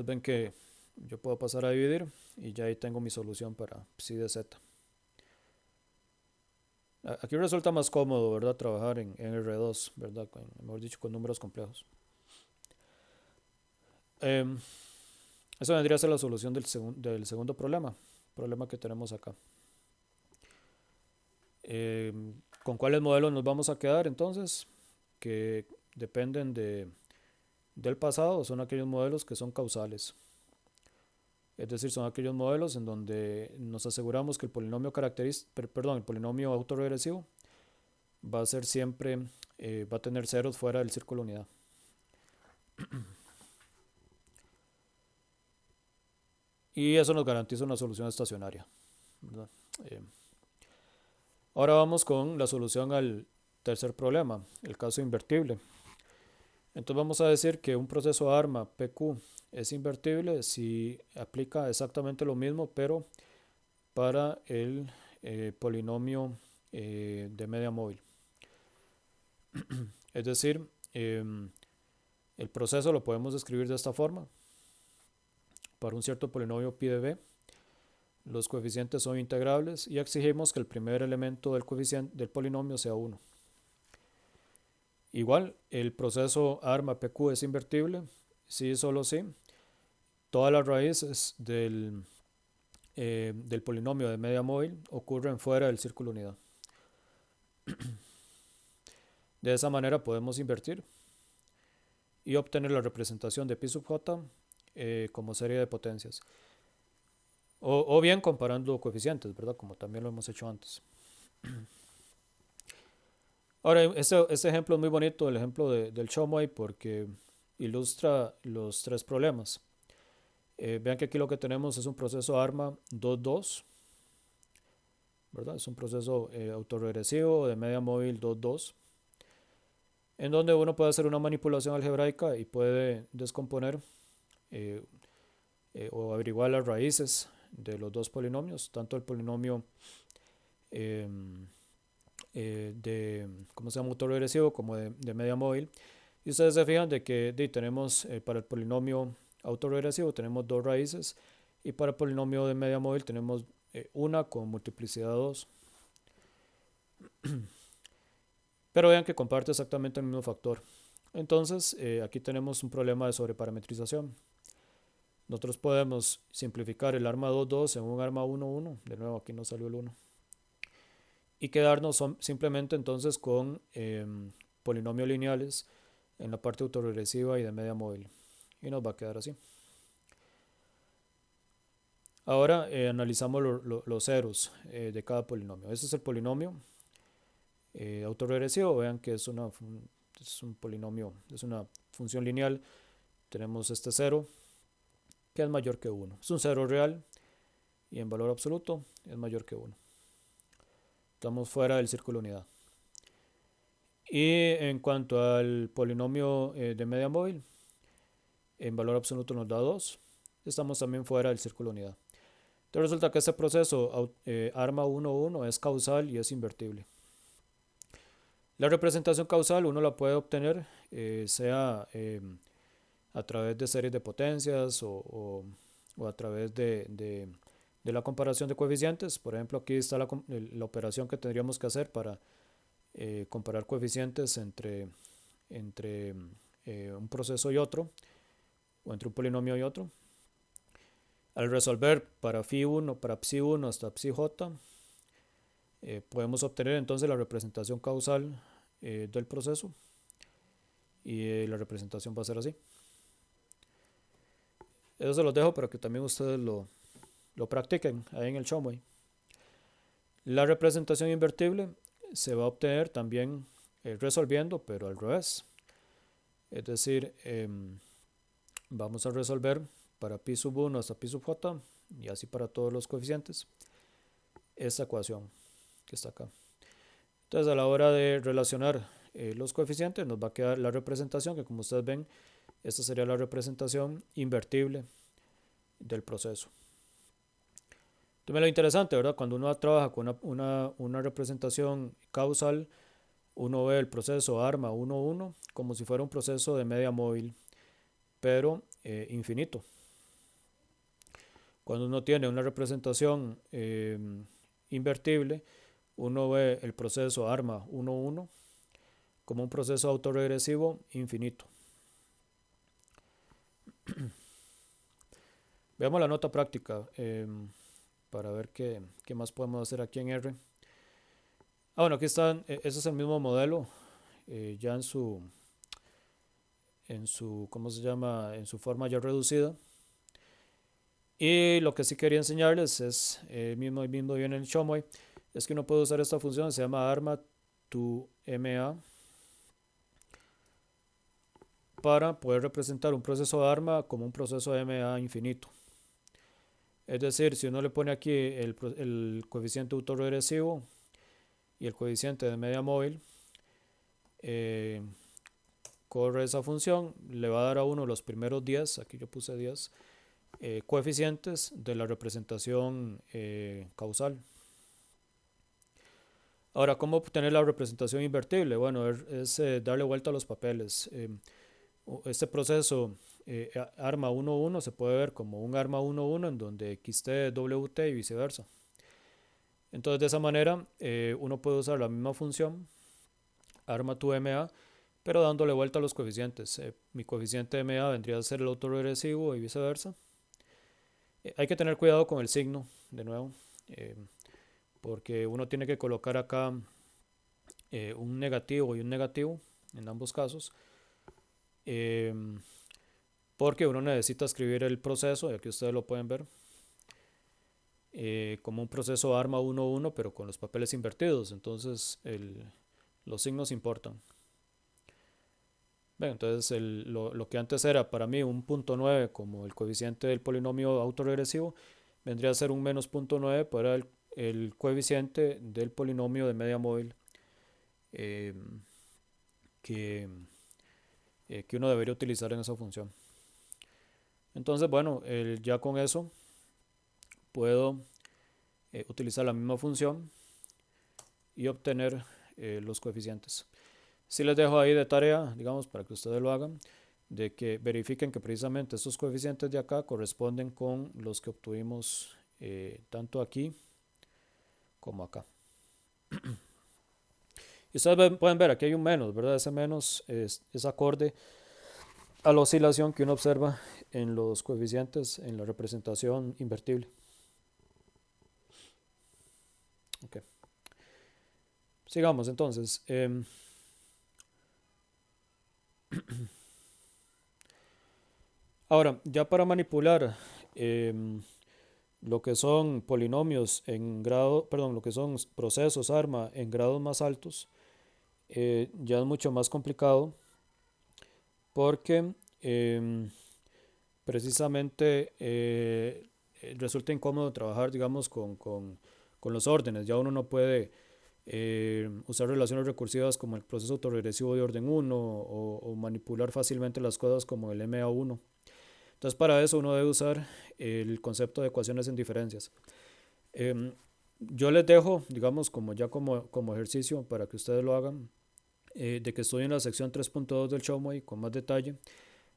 ven que yo puedo pasar a dividir y ya ahí tengo mi solución para psi de z. Aquí resulta más cómodo, ¿verdad?, trabajar en R2, ¿verdad?, mejor dicho, con números complejos. Eso vendría a ser la solución del segundo problema que tenemos acá. ¿Con cuáles modelos nos vamos a quedar entonces? Que dependen del pasado, son aquellos modelos que son causales. Es decir, son aquellos modelos en donde nos aseguramos que el polinomio el polinomio autorregresivo va a ser siempre, va a tener ceros fuera del círculo unidad. Y eso nos garantiza una solución estacionaria, ¿verdad? Ahora vamos con la solución al tercer problema, el caso invertible. Entonces vamos a decir que un proceso ARMA PQ es invertible si aplica exactamente lo mismo, pero para el polinomio de media móvil. Es decir, el proceso lo podemos escribir de esta forma. Para un cierto polinomio pi de b, los coeficientes son integrables y exigimos que el primer elemento del coeficiente del polinomio sea 1. Igual, el proceso ARMA PQ es invertible si y solo si todas las raíces del polinomio de media móvil ocurren fuera del círculo unidad. De esa manera podemos invertir y obtener la representación de pi sub j como serie de potencias. O bien comparando coeficientes, ¿verdad?, como también lo hemos hecho antes. Ahora, este ejemplo es muy bonito, el ejemplo del Chomway, porque ilustra los tres problemas. Vean que aquí lo que tenemos es un proceso ARMA 2.2, ¿verdad? Es un proceso autorregresivo de media móvil 2.2, en donde uno puede hacer una manipulación algebraica y puede descomponer o averiguar las raíces de los dos polinomios, tanto el polinomio eh, de, ¿cómo se llama?, autoregresivo como de media móvil. Y ustedes se fijan de que tenemos para el polinomio autorregresivo tenemos dos raíces y para el polinomio de media móvil tenemos una con multiplicidad 2. Pero vean que comparte exactamente el mismo factor. Entonces aquí tenemos un problema de sobreparametrización. Nosotros podemos simplificar el arma 2,2 en un arma 1,1. De nuevo aquí no salió el 1. Y quedarnos simplemente entonces con polinomios lineales en la parte autoregresiva y de media móvil. Y nos va a quedar así. Ahora analizamos los ceros de cada polinomio. Este es el polinomio autorregresivo. Vean que es un polinomio, es una función lineal. Tenemos este cero que es mayor que 1. Es un cero real y en valor absoluto es mayor que 1. Estamos fuera del círculo de unidad. Y en cuanto al polinomio de media móvil, en valor absoluto nos da 2. Estamos también fuera del círculo de unidad. Entonces resulta que este proceso arma 1,1 es causal y es invertible. La representación causal uno la puede obtener sea a través de series de potencias o a través de la comparación de coeficientes. Por ejemplo, aquí está la operación que tendríamos que hacer para comparar coeficientes entre un proceso y otro, o entre un polinomio y otro. Al resolver para phi1, para psi1 hasta psij, podemos obtener entonces la representación causal del proceso y la representación va a ser así. Eso se los dejo para que también ustedes lo practiquen ahí en el Showway. La representación invertible se va a obtener también resolviendo, pero al revés. Es decir, vamos a resolver para pi sub 1 hasta pi sub j y así para todos los coeficientes esta ecuación que está acá. Entonces a la hora de relacionar los coeficientes nos va a quedar la representación, que como ustedes ven, esta sería la representación invertible del proceso. Entonces lo interesante, ¿verdad? Cuando uno trabaja con una representación causal, uno ve el proceso ARMA 1,1 como si fuera un proceso de media móvil, pero infinito. Cuando uno tiene una representación invertible, uno ve el proceso ARMA 1,1 como un proceso autorregresivo infinito. Veamos la nota práctica para ver qué más podemos hacer aquí en R. Bueno, aquí están, ese es el mismo modelo ya en su ¿cómo se llama?, en su forma ya reducida. Y lo que sí quería enseñarles es, mismo viene en el Showway, es que uno puede usar esta función, se llama arma to ma, para poder representar un proceso de arma como un proceso de ma infinito. Es decir, si uno le pone aquí el coeficiente autorregresivo y el coeficiente de media móvil, corre esa función, le va a dar a uno los primeros 10, aquí yo puse 10, coeficientes de la representación causal. Ahora, ¿cómo obtener la representación invertible? Bueno, es darle vuelta a los papeles. Este proceso arma 1,1 se puede ver como un arma 1,1 en donde xt es wt y viceversa. Entonces, de esa manera, uno puede usar la misma función, arma to ma, pero dándole vuelta a los coeficientes. Mi coeficiente de ma vendría a ser el autorregresivo y viceversa. Hay que tener cuidado con el signo, de nuevo, porque uno tiene que colocar acá un negativo y un negativo en ambos casos, porque uno necesita escribir el proceso, y aquí ustedes lo pueden ver, como un proceso arma 1,1 pero con los papeles invertidos, entonces los signos importan. Bien, entonces lo que antes era para mí un punto 9 como el coeficiente del polinomio autorregresivo, vendría a ser un menos punto 9 para el coeficiente del polinomio de media móvil que uno debería utilizar en esa función. Entonces, bueno, ya con eso puedo utilizar la misma función y obtener los coeficientes. Si les dejo ahí de tarea, digamos, para que ustedes lo hagan, de que verifiquen que precisamente estos coeficientes de acá corresponden con los que obtuvimos tanto aquí como acá. Y ustedes pueden ver, aquí hay un menos, ¿verdad? Ese menos es acorde a la oscilación que uno observa en los coeficientes en la representación invertible. Okay. Sigamos entonces. Ahora, ya para manipular lo que son polinomios en grado, perdón, lo que son procesos ARMA en grados más altos, ya es mucho más complicado porque precisamente resulta incómodo trabajar, digamos, con los órdenes. Ya uno no puede usar relaciones recursivas como el proceso autoregresivo de orden 1 o manipular fácilmente las cosas como el MA1. Entonces, para eso uno debe usar el concepto de ecuaciones en diferencias. Yo les dejo, digamos, como ejercicio para que ustedes lo hagan, de que estoy en la sección 3.2 del Showmai con más detalle.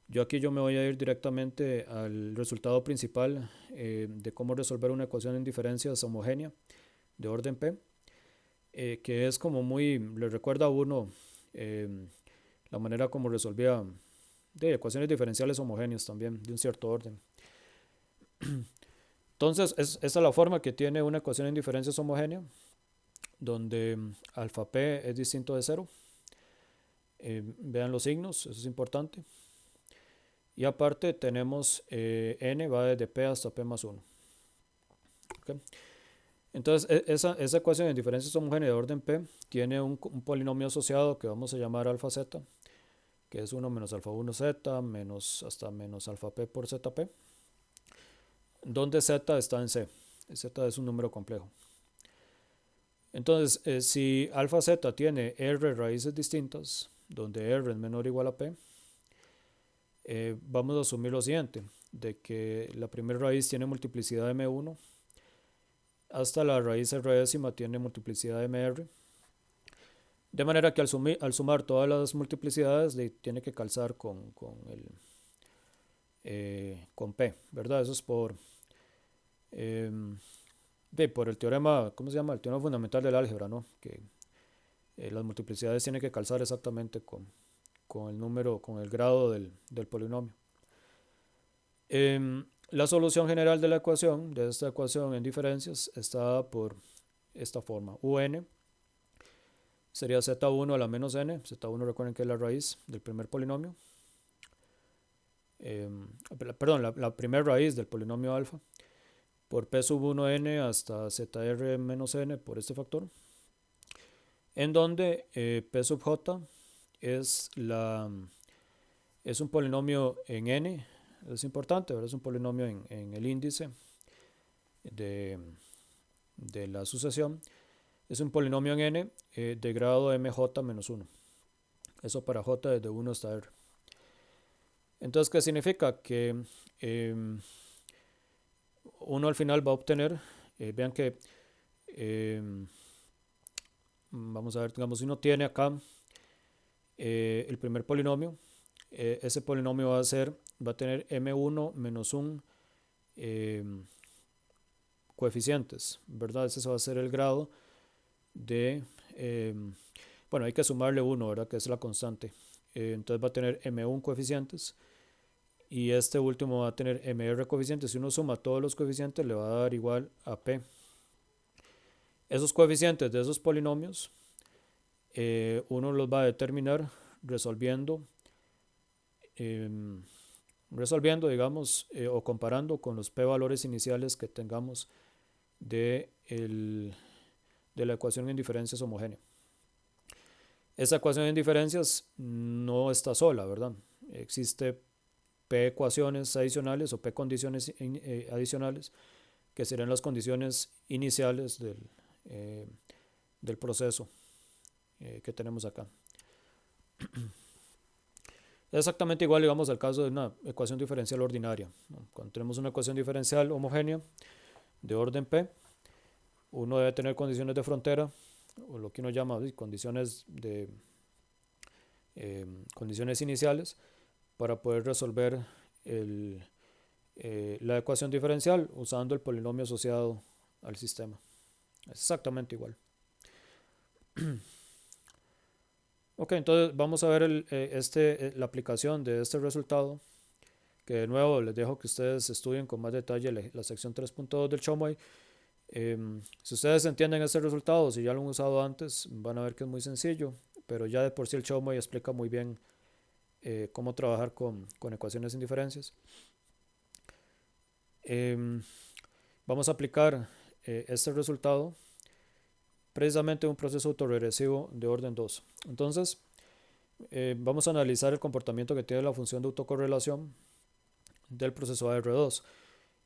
Yo me voy a ir directamente al resultado principal de cómo resolver una ecuación en diferencias homogénea de orden P, que es como le recuerda a uno eh, la manera como resolvía de ecuaciones diferenciales homogéneas también, de un cierto orden. Entonces, esa es la forma que tiene una ecuación en diferencias homogénea, donde alfa p es distinto de 0. Vean los signos, eso es importante. Y aparte tenemos n va desde p hasta p más 1. ¿Okay? Entonces, esa ecuación en diferencias homogéneas de orden p tiene un polinomio asociado que vamos a llamar alfa z, que es 1 menos alfa 1z menos hasta menos alfa p por zp, donde z está en c. Z es un número complejo. Entonces, si alfa z tiene r raíces distintas, donde r es menor o igual a p, vamos a asumir lo siguiente, de que la primera raíz tiene multiplicidad de m1 hasta la raíz r décima tiene multiplicidad de mr, de manera que al sumar todas las multiplicidades tiene que calzar con p, ¿verdad? Eso es por el teorema, ¿cómo se llama? El teorema fundamental del álgebra, ¿no? Que las multiplicidades tienen que calzar exactamente con el número, con el grado del polinomio. La solución general de esta ecuación en diferencias, está dada por esta forma. Un sería z1 a la menos n. Z1 recuerden que es la raíz del primer polinomio. Perdón, la primera raíz del polinomio alfa por p sub 1n hasta zr menos n por este factor, en donde p sub j es un polinomio en n, es importante, ¿verdad? Es un polinomio en el índice de la sucesión, es un polinomio en n de grado mj menos 1, eso para j desde 1 hasta r. Entonces, ¿qué significa? Que uno al final va a obtener, vean que vamos a ver, digamos, si uno tiene acá el primer polinomio, ese polinomio va a tener m1 menos 1 coeficientes, ¿verdad? Ese va a ser el grado de, bueno, hay que sumarle 1, ¿verdad? Que es la constante. Entonces va a tener m1 coeficientes y este último va a tener mr coeficientes. Si uno suma todos los coeficientes le va a dar igual a p. Esos coeficientes de esos polinomios uno los va a determinar resolviendo, digamos, o comparando con los p valores iniciales que tengamos de la ecuación en diferencias homogénea. Esta ecuación en diferencias no está sola, ¿verdad? Existe p ecuaciones adicionales o p condiciones adicionales, que serían las condiciones iniciales del proceso que tenemos acá. Es exactamente igual, digamos, al caso de una ecuación diferencial ordinaria, ¿no? Cuando tenemos una ecuación diferencial homogénea de orden P, uno debe tener condiciones de frontera, o lo que uno llama condiciones iniciales, para poder resolver el, la ecuación diferencial usando el polinomio asociado al sistema. Es exactamente igual. Ok, entonces vamos a ver la aplicación de este resultado, que de nuevo les dejo que ustedes estudien con más detalle la sección 3.2 del Chomway. Si ustedes entienden este resultado, si ya lo han usado antes, van a ver que es muy sencillo, pero ya de por sí el Chomway explica muy bien cómo trabajar con ecuaciones sin diferencias. Vamos a aplicar este resultado precisamente en un proceso autorregresivo de orden 2. Entonces, vamos a analizar el comportamiento que tiene la función de autocorrelación del proceso AR2.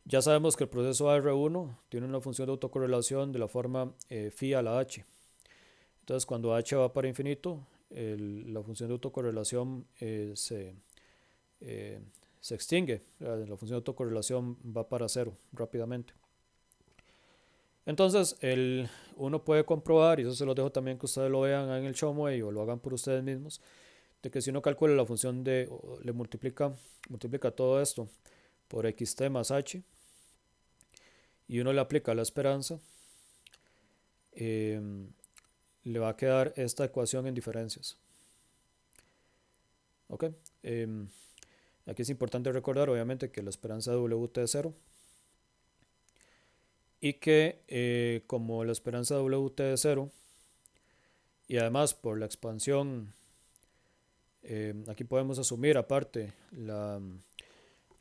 Ya sabemos que el proceso AR1 tiene una función de autocorrelación de la forma phi a la h. Entonces, cuando h va para infinito, la función de autocorrelación se extingue. La función de autocorrelación va para cero rápidamente. Entonces, uno puede comprobar, y eso se lo dejo también que ustedes lo vean en el Chomway o lo hagan por ustedes mismos, de que si uno calcula la función le multiplica todo esto por xt más h, y uno le aplica la esperanza, le va a quedar esta ecuación en diferencias. ¿Ok? Aquí es importante recordar, obviamente, que la esperanza de Wt es 0 y que como la esperanza de Wt es 0 y además por la expansión, aquí podemos asumir aparte la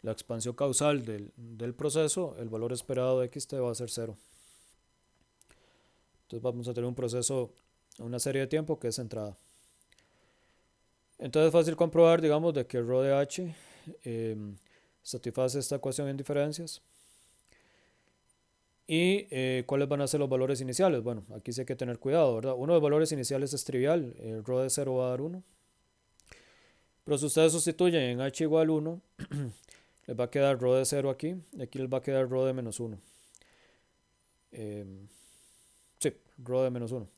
expansión causal del proceso, el valor esperado de xt va a ser 0. Entonces vamos a tener un proceso, una serie de tiempo que es centrada. Entonces es fácil comprobar, digamos, de que ρ de h satisface esta ecuación en diferencias. ¿Y cuáles van a ser los valores iniciales? Bueno, aquí sí hay que tener cuidado, ¿verdad? Uno de los valores iniciales es trivial, ρ de 0 va a dar 1. Pero si ustedes sustituyen en h igual 1, les va a quedar ρ de 0 aquí, y aquí les va a quedar ρ de menos 1. Sí, ρ de menos 1.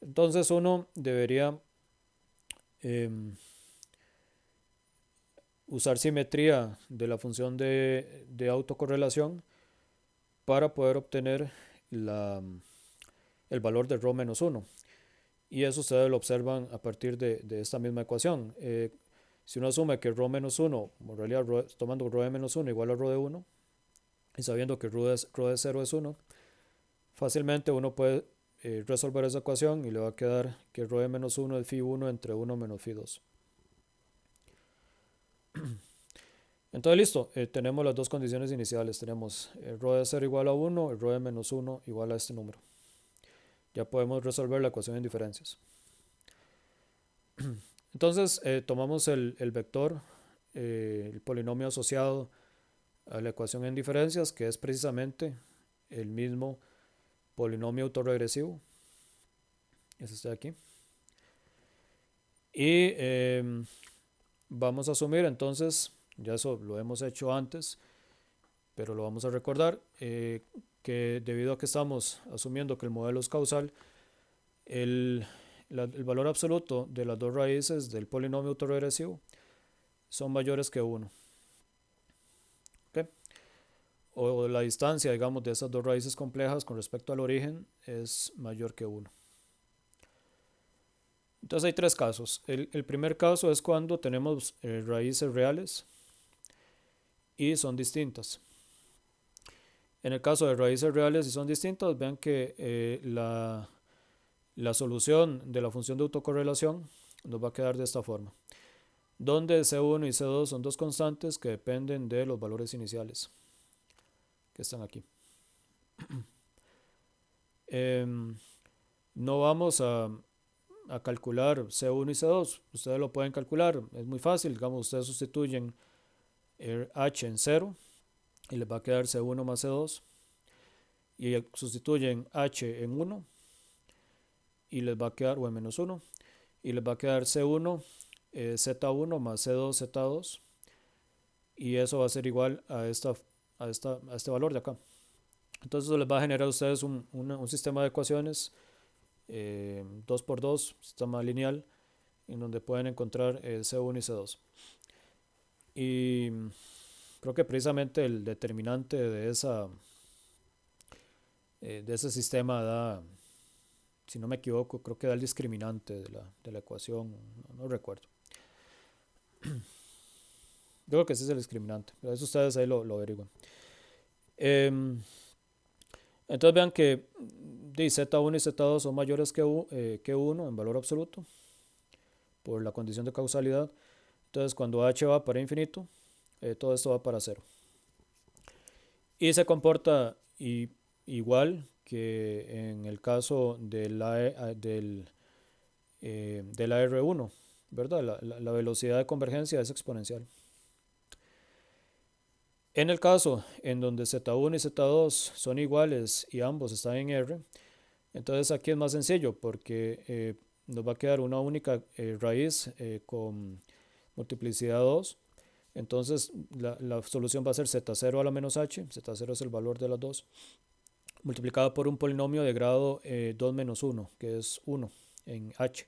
Entonces uno debería usar simetría de la función de autocorrelación para poder obtener el valor de ρ menos 1. Y eso ustedes lo observan a partir de esta misma ecuación. Si uno asume que ρ menos 1, en realidad tomando ρ de menos 1 igual a ρ de 1, y sabiendo que ρ de 0 es 1, fácilmente uno puede resolver esa ecuación y le va a quedar que ρ de menos 1 es phi 1 entre 1 menos phi 2. Entonces listo, tenemos las dos condiciones iniciales. Tenemos ρ de 0 igual a 1 y ρ de menos 1 igual a este número. Ya podemos resolver la ecuación en diferencias. Entonces tomamos el vector, el polinomio asociado a la ecuación en diferencias, que es precisamente el mismo polinomio autorregresivo. Es este de aquí. Y vamos a asumir entonces, ya eso lo hemos hecho antes, pero lo vamos a recordar, que debido a que estamos asumiendo que el modelo es causal, el valor absoluto de las dos raíces del polinomio autorregresivo son mayores que 1. ¿Okay? O la distancia, digamos, de esas dos raíces complejas con respecto al origen es mayor que 1. Entonces hay tres casos. El primer caso es cuando tenemos raíces reales y son distintas. En el caso de raíces reales y son distintas, vean que la solución de la función de autocorrelación nos va a quedar de esta forma, donde C1 y C2 son dos constantes que dependen de los valores iniciales que están aquí. No vamos a calcular C1 y C2, ustedes lo pueden calcular, es muy fácil, digamos, ustedes sustituyen H en 0 y les va a quedar C1 más C2, y sustituyen H en 1 y les va a quedar, o en menos 1, y les va a quedar C1 Z1 más C2 Z2 y eso va a ser igual a este valor de acá. Entonces eso les va a generar a ustedes un sistema de ecuaciones 2 por 2, sistema lineal, en donde pueden encontrar C1 y C2. Y creo que precisamente el determinante de ese sistema da, si no me equivoco, creo que da el discriminante de la ecuación, no recuerdo. Yo creo que ese es el discriminante, pero eso ustedes ahí lo averiguan. Em, entonces vean que Z1 y Z2 son mayores que 1 en valor absoluto por la condición de causalidad. Entonces cuando h va para infinito, todo esto va para 0. Y se comporta igual que en el caso de la R1, ¿verdad? La velocidad de convergencia es exponencial. En el caso en donde Z1 y Z2 son iguales y ambos están en R, entonces aquí es más sencillo porque nos va a quedar una única raíz con multiplicidad 2. Entonces la solución va a ser z0 a la menos h, z0 es el valor de las dos, multiplicado por un polinomio de grado 2 menos 1, que es 1 en h.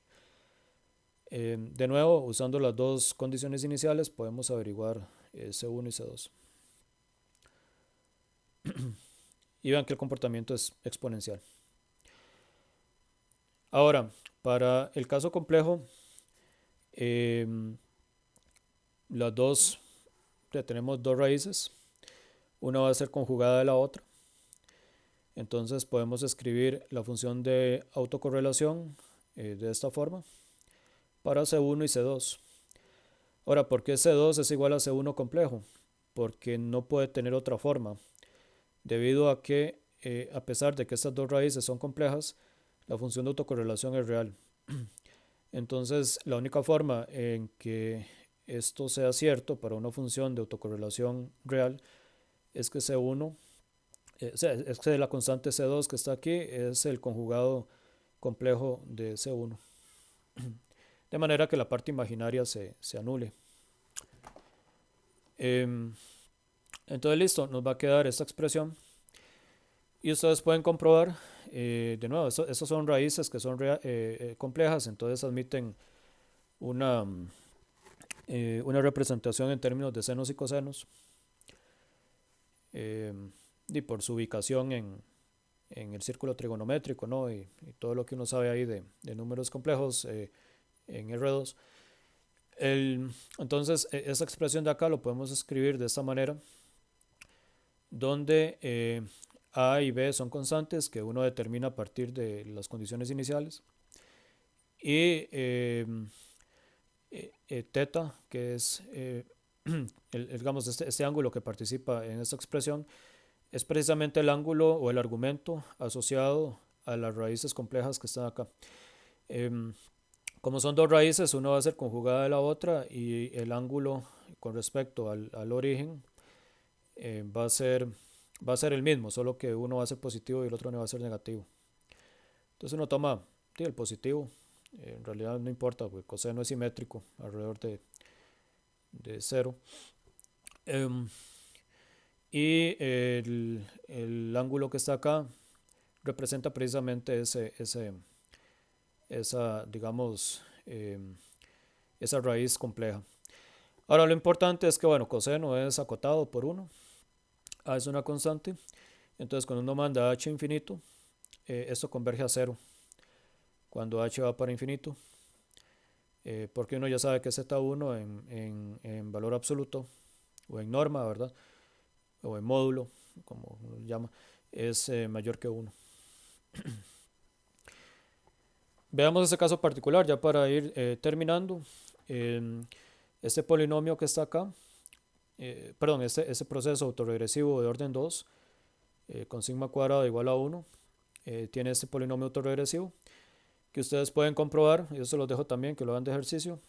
De nuevo, usando las dos condiciones iniciales, podemos averiguar C1 y C2. Y vean que el comportamiento es exponencial. Ahora, para el caso complejo, tenemos dos raíces. Una va a ser conjugada de la otra. Entonces podemos escribir la función de autocorrelación de esta forma para C1 y C2. Ahora, ¿por qué C2 es igual a C1 complejo? Porque no puede tener otra forma, debido a que a pesar de que estas dos raíces son complejas, la función de autocorrelación es real. Entonces, la única forma en que esto sea cierto para una función de autocorrelación real es que C1, es que la constante C2 que está aquí es el conjugado complejo de C1. De manera que la parte imaginaria se anule. Entonces listo, nos va a quedar esta expresión. Y ustedes pueden comprobar, de nuevo, estas son raíces que son complejas, entonces admiten una representación en términos de senos y cosenos. Y por su ubicación en el círculo trigonométrico, ¿no? y todo lo que uno sabe ahí de números complejos en R2. Entonces, esta expresión de acá lo podemos escribir de esta manera, donde A y B son constantes que uno determina a partir de las condiciones iniciales. Y teta, que es digamos, este ángulo que participa en esta expresión, es precisamente el ángulo o el argumento asociado a las raíces complejas que están acá. Como son dos raíces, una va a ser conjugada de la otra y el ángulo con respecto al origen va a ser el mismo, solo que uno va a ser positivo y el otro no va a ser negativo. Entonces uno toma el positivo, en realidad no importa, porque coseno es simétrico alrededor de 0. Y el ángulo que está acá representa precisamente esa, digamos, esa raíz compleja. Ahora lo importante es que, bueno, coseno es acotado por 1, A es una constante, entonces cuando uno manda h infinito, esto converge a 0 cuando h va para infinito, porque uno ya sabe que z1 en valor absoluto, o en norma, ¿verdad? O en módulo, como uno lo llama, es mayor que 1. Veamos ese caso particular ya para ir terminando. Este polinomio que está acá, perdón, este proceso autorregresivo de orden 2 con sigma cuadrado igual a 1 tiene este polinomio autorregresivo que ustedes pueden comprobar, yo se los dejo también que lo hagan de ejercicio,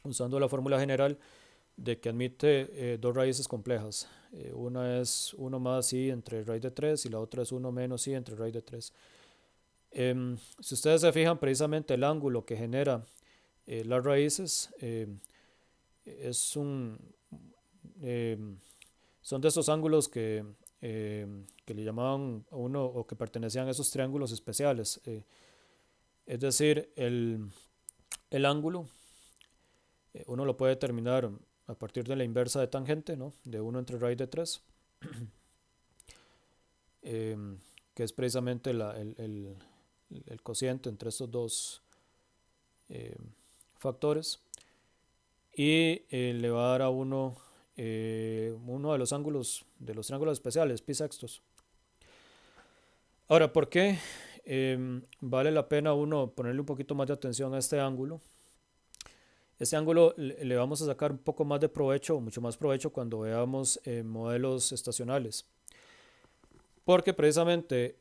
usando la fórmula general de que admite dos raíces complejas. Una es 1 más i entre raíz de 3 y la otra es 1 menos i entre raíz de 3. Si ustedes se fijan, precisamente el ángulo que genera las raíces. Es un, eh, Son de esos ángulos que le llamaban a uno o que pertenecían a esos triángulos especiales. Es decir, el ángulo uno lo puede determinar a partir de la inversa de tangente, ¿no? De 1 entre raíz de 3, eh, que es precisamente el cociente entre estos dos eh, factores. Y le va a dar a uno de los triángulos especiales, pi sextos. Ahora, ¿por qué vale la pena uno ponerle un poquito más de atención a este ángulo? Este ángulo le vamos a sacar un poco más de provecho, mucho más provecho cuando veamos modelos estacionales. Porque precisamente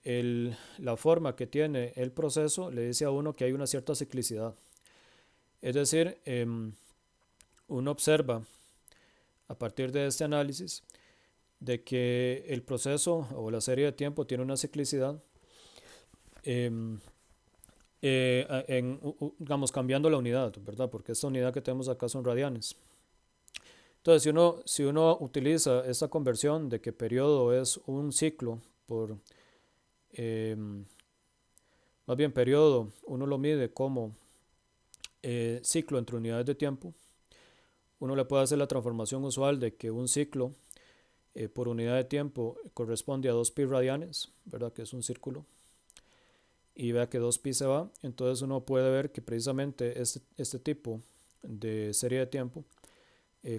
la forma que tiene el proceso le dice a uno que hay una cierta ciclicidad. Es decir, uno observa a partir de este análisis de que el proceso o la serie de tiempo tiene una ciclicidad, em, digamos, cambiando la unidad, ¿verdad? Porque esta unidad que tenemos acá son radianes. Entonces, si uno utiliza esta conversión de que periodo es un ciclo por, em, más bien periodo, uno lo mide como ciclo entre unidades de tiempo, uno le puede hacer la transformación usual de que un ciclo por unidad de tiempo corresponde a 2pi radianes, ¿verdad? Que es un círculo. Y vea que 2pi se va, entonces uno puede ver que precisamente este tipo de serie de tiempo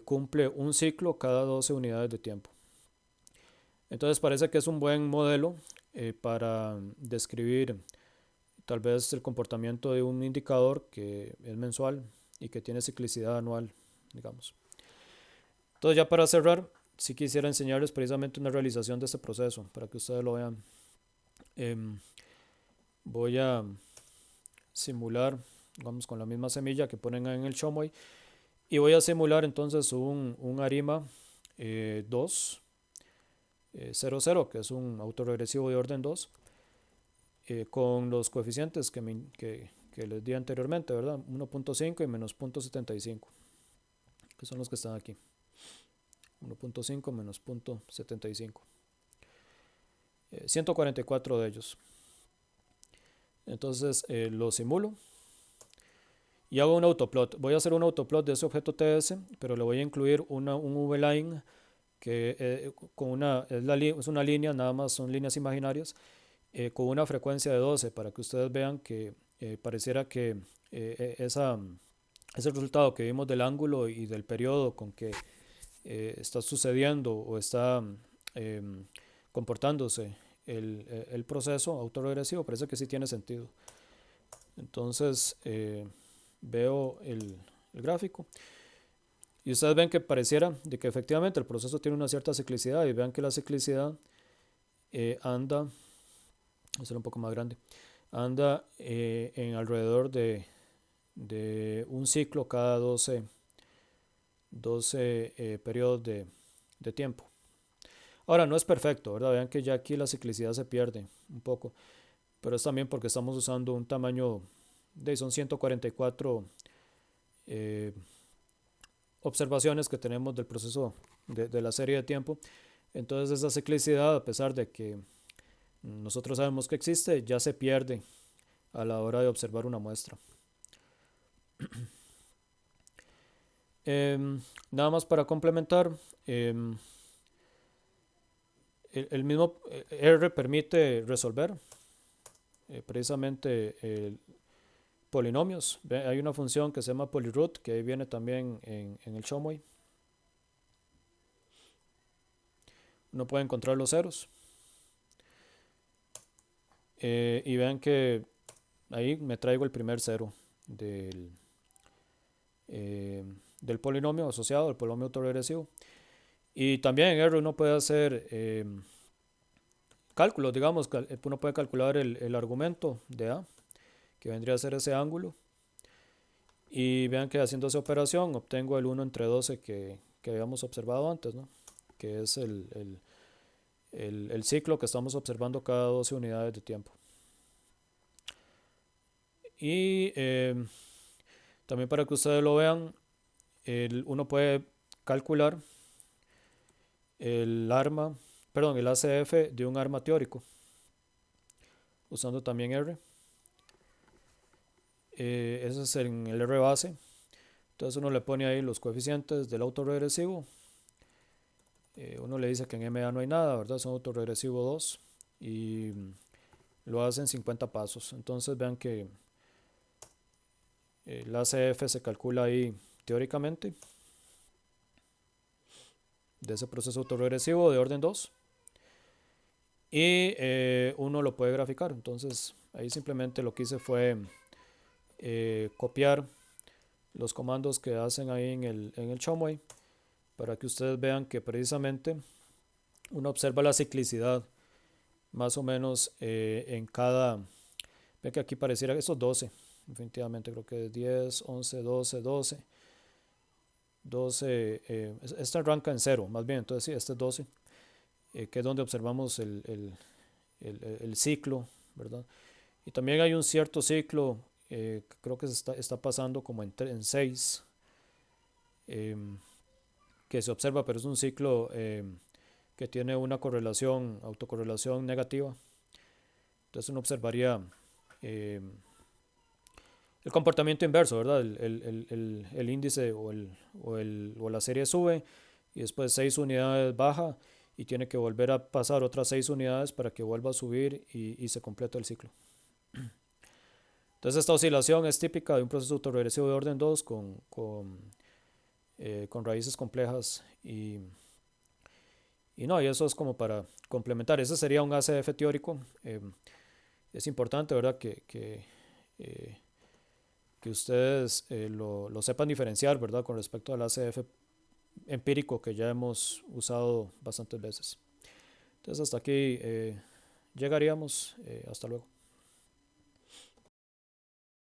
cumple un ciclo cada 12 unidades de tiempo. Entonces parece que es un buen modelo para describir tal vez el comportamiento de un indicador que es mensual y que tiene ciclicidad anual, digamos. Entonces ya para cerrar, sí quisiera enseñarles precisamente una realización de este proceso para que ustedes lo vean. Voy a simular, vamos con la misma semilla que ponen en el Chomoy, y voy a simular entonces un ARIMA 2, 0, 0, que es un autorregresivo de orden 2, con los coeficientes que les di anteriormente, ¿verdad? 1.5 y menos 0.75, que son los que están aquí. 1.5 menos 0.75. 144 de ellos. Entonces lo simulo y hago un autoplot. Voy a hacer un autoplot de ese objeto TS, pero le voy a incluir un V-line que es una línea, nada más son líneas imaginarias, con una frecuencia de 12 para que ustedes vean que pareciera que ese resultado que vimos del ángulo y del periodo con que está sucediendo o está eh, comportándose el proceso autorregresivo, parece que sí tiene sentido. Entonces veo el gráfico y ustedes ven que pareciera de que efectivamente el proceso tiene una cierta ciclicidad, y vean que la ciclicidad anda, voy a hacer un poco más grande, anda en alrededor de un ciclo cada 12 periodos de tiempo. Ahora, no es perfecto, ¿verdad? Vean que ya aquí la ciclicidad se pierde un poco, pero es también porque estamos usando un tamaño son 144 observaciones que tenemos del proceso de la serie de tiempo. Entonces esa ciclicidad, a pesar de que nosotros sabemos que existe, ya se pierde a la hora de observar una muestra. Nada más para complementar, el mismo R permite resolver precisamente polinomios. Hay una función que se llama polyroot, que ahí viene también en el Chomoy. Uno puede encontrar los ceros. Y vean que ahí me traigo el primer cero del polinomio asociado al polinomio autoregresivo. Y también en R uno puede hacer cálculos, digamos, uno puede calcular el argumento de A, que vendría a ser ese ángulo. Y vean que haciendo esa operación obtengo el 1 entre 12 que habíamos observado antes, ¿no? Que es el ciclo que estamos observando cada 12 unidades de tiempo. Y También para que ustedes lo vean, uno puede calcular el arma, perdón, el ACF de un arma teórico, usando también R. Ese es en el R base. Entonces uno le pone ahí los coeficientes del autorregresivo. Uno le dice que en MA no hay nada, ¿verdad? Es un autorregresivo 2 y lo hacen 50 pasos. Entonces vean que el ACF se calcula ahí teóricamente de ese proceso autorregresivo de orden 2 y uno lo puede graficar. Entonces ahí simplemente lo que hice fue copiar los comandos que hacen ahí en el Chomway para que ustedes vean que precisamente uno observa la ciclicidad más o menos en cada, ve que aquí pareciera que estos 12, definitivamente creo que es 10, 11, 12, 12, 12, este arranca en 0 más bien, entonces sí, este es 12, que es donde observamos el ciclo, ¿verdad? Y también hay un cierto ciclo, creo que se está pasando como en 6, que se observa, pero es un ciclo que tiene una correlación, autocorrelación negativa. Entonces uno observaría el comportamiento inverso, ¿verdad? El índice o la serie sube y después 6 unidades baja y tiene que volver a pasar otras 6 unidades para que vuelva a subir y se completa el ciclo. Entonces esta oscilación es típica de un proceso autoregresivo de orden 2 con raíces complejas y no, y eso es como para complementar. Ese sería un ACF teórico. Es importante, ¿verdad? Que ustedes lo sepan diferenciar, ¿verdad? Con respecto al ACF empírico que ya hemos usado bastantes veces. Entonces hasta aquí llegaríamos. Hasta luego.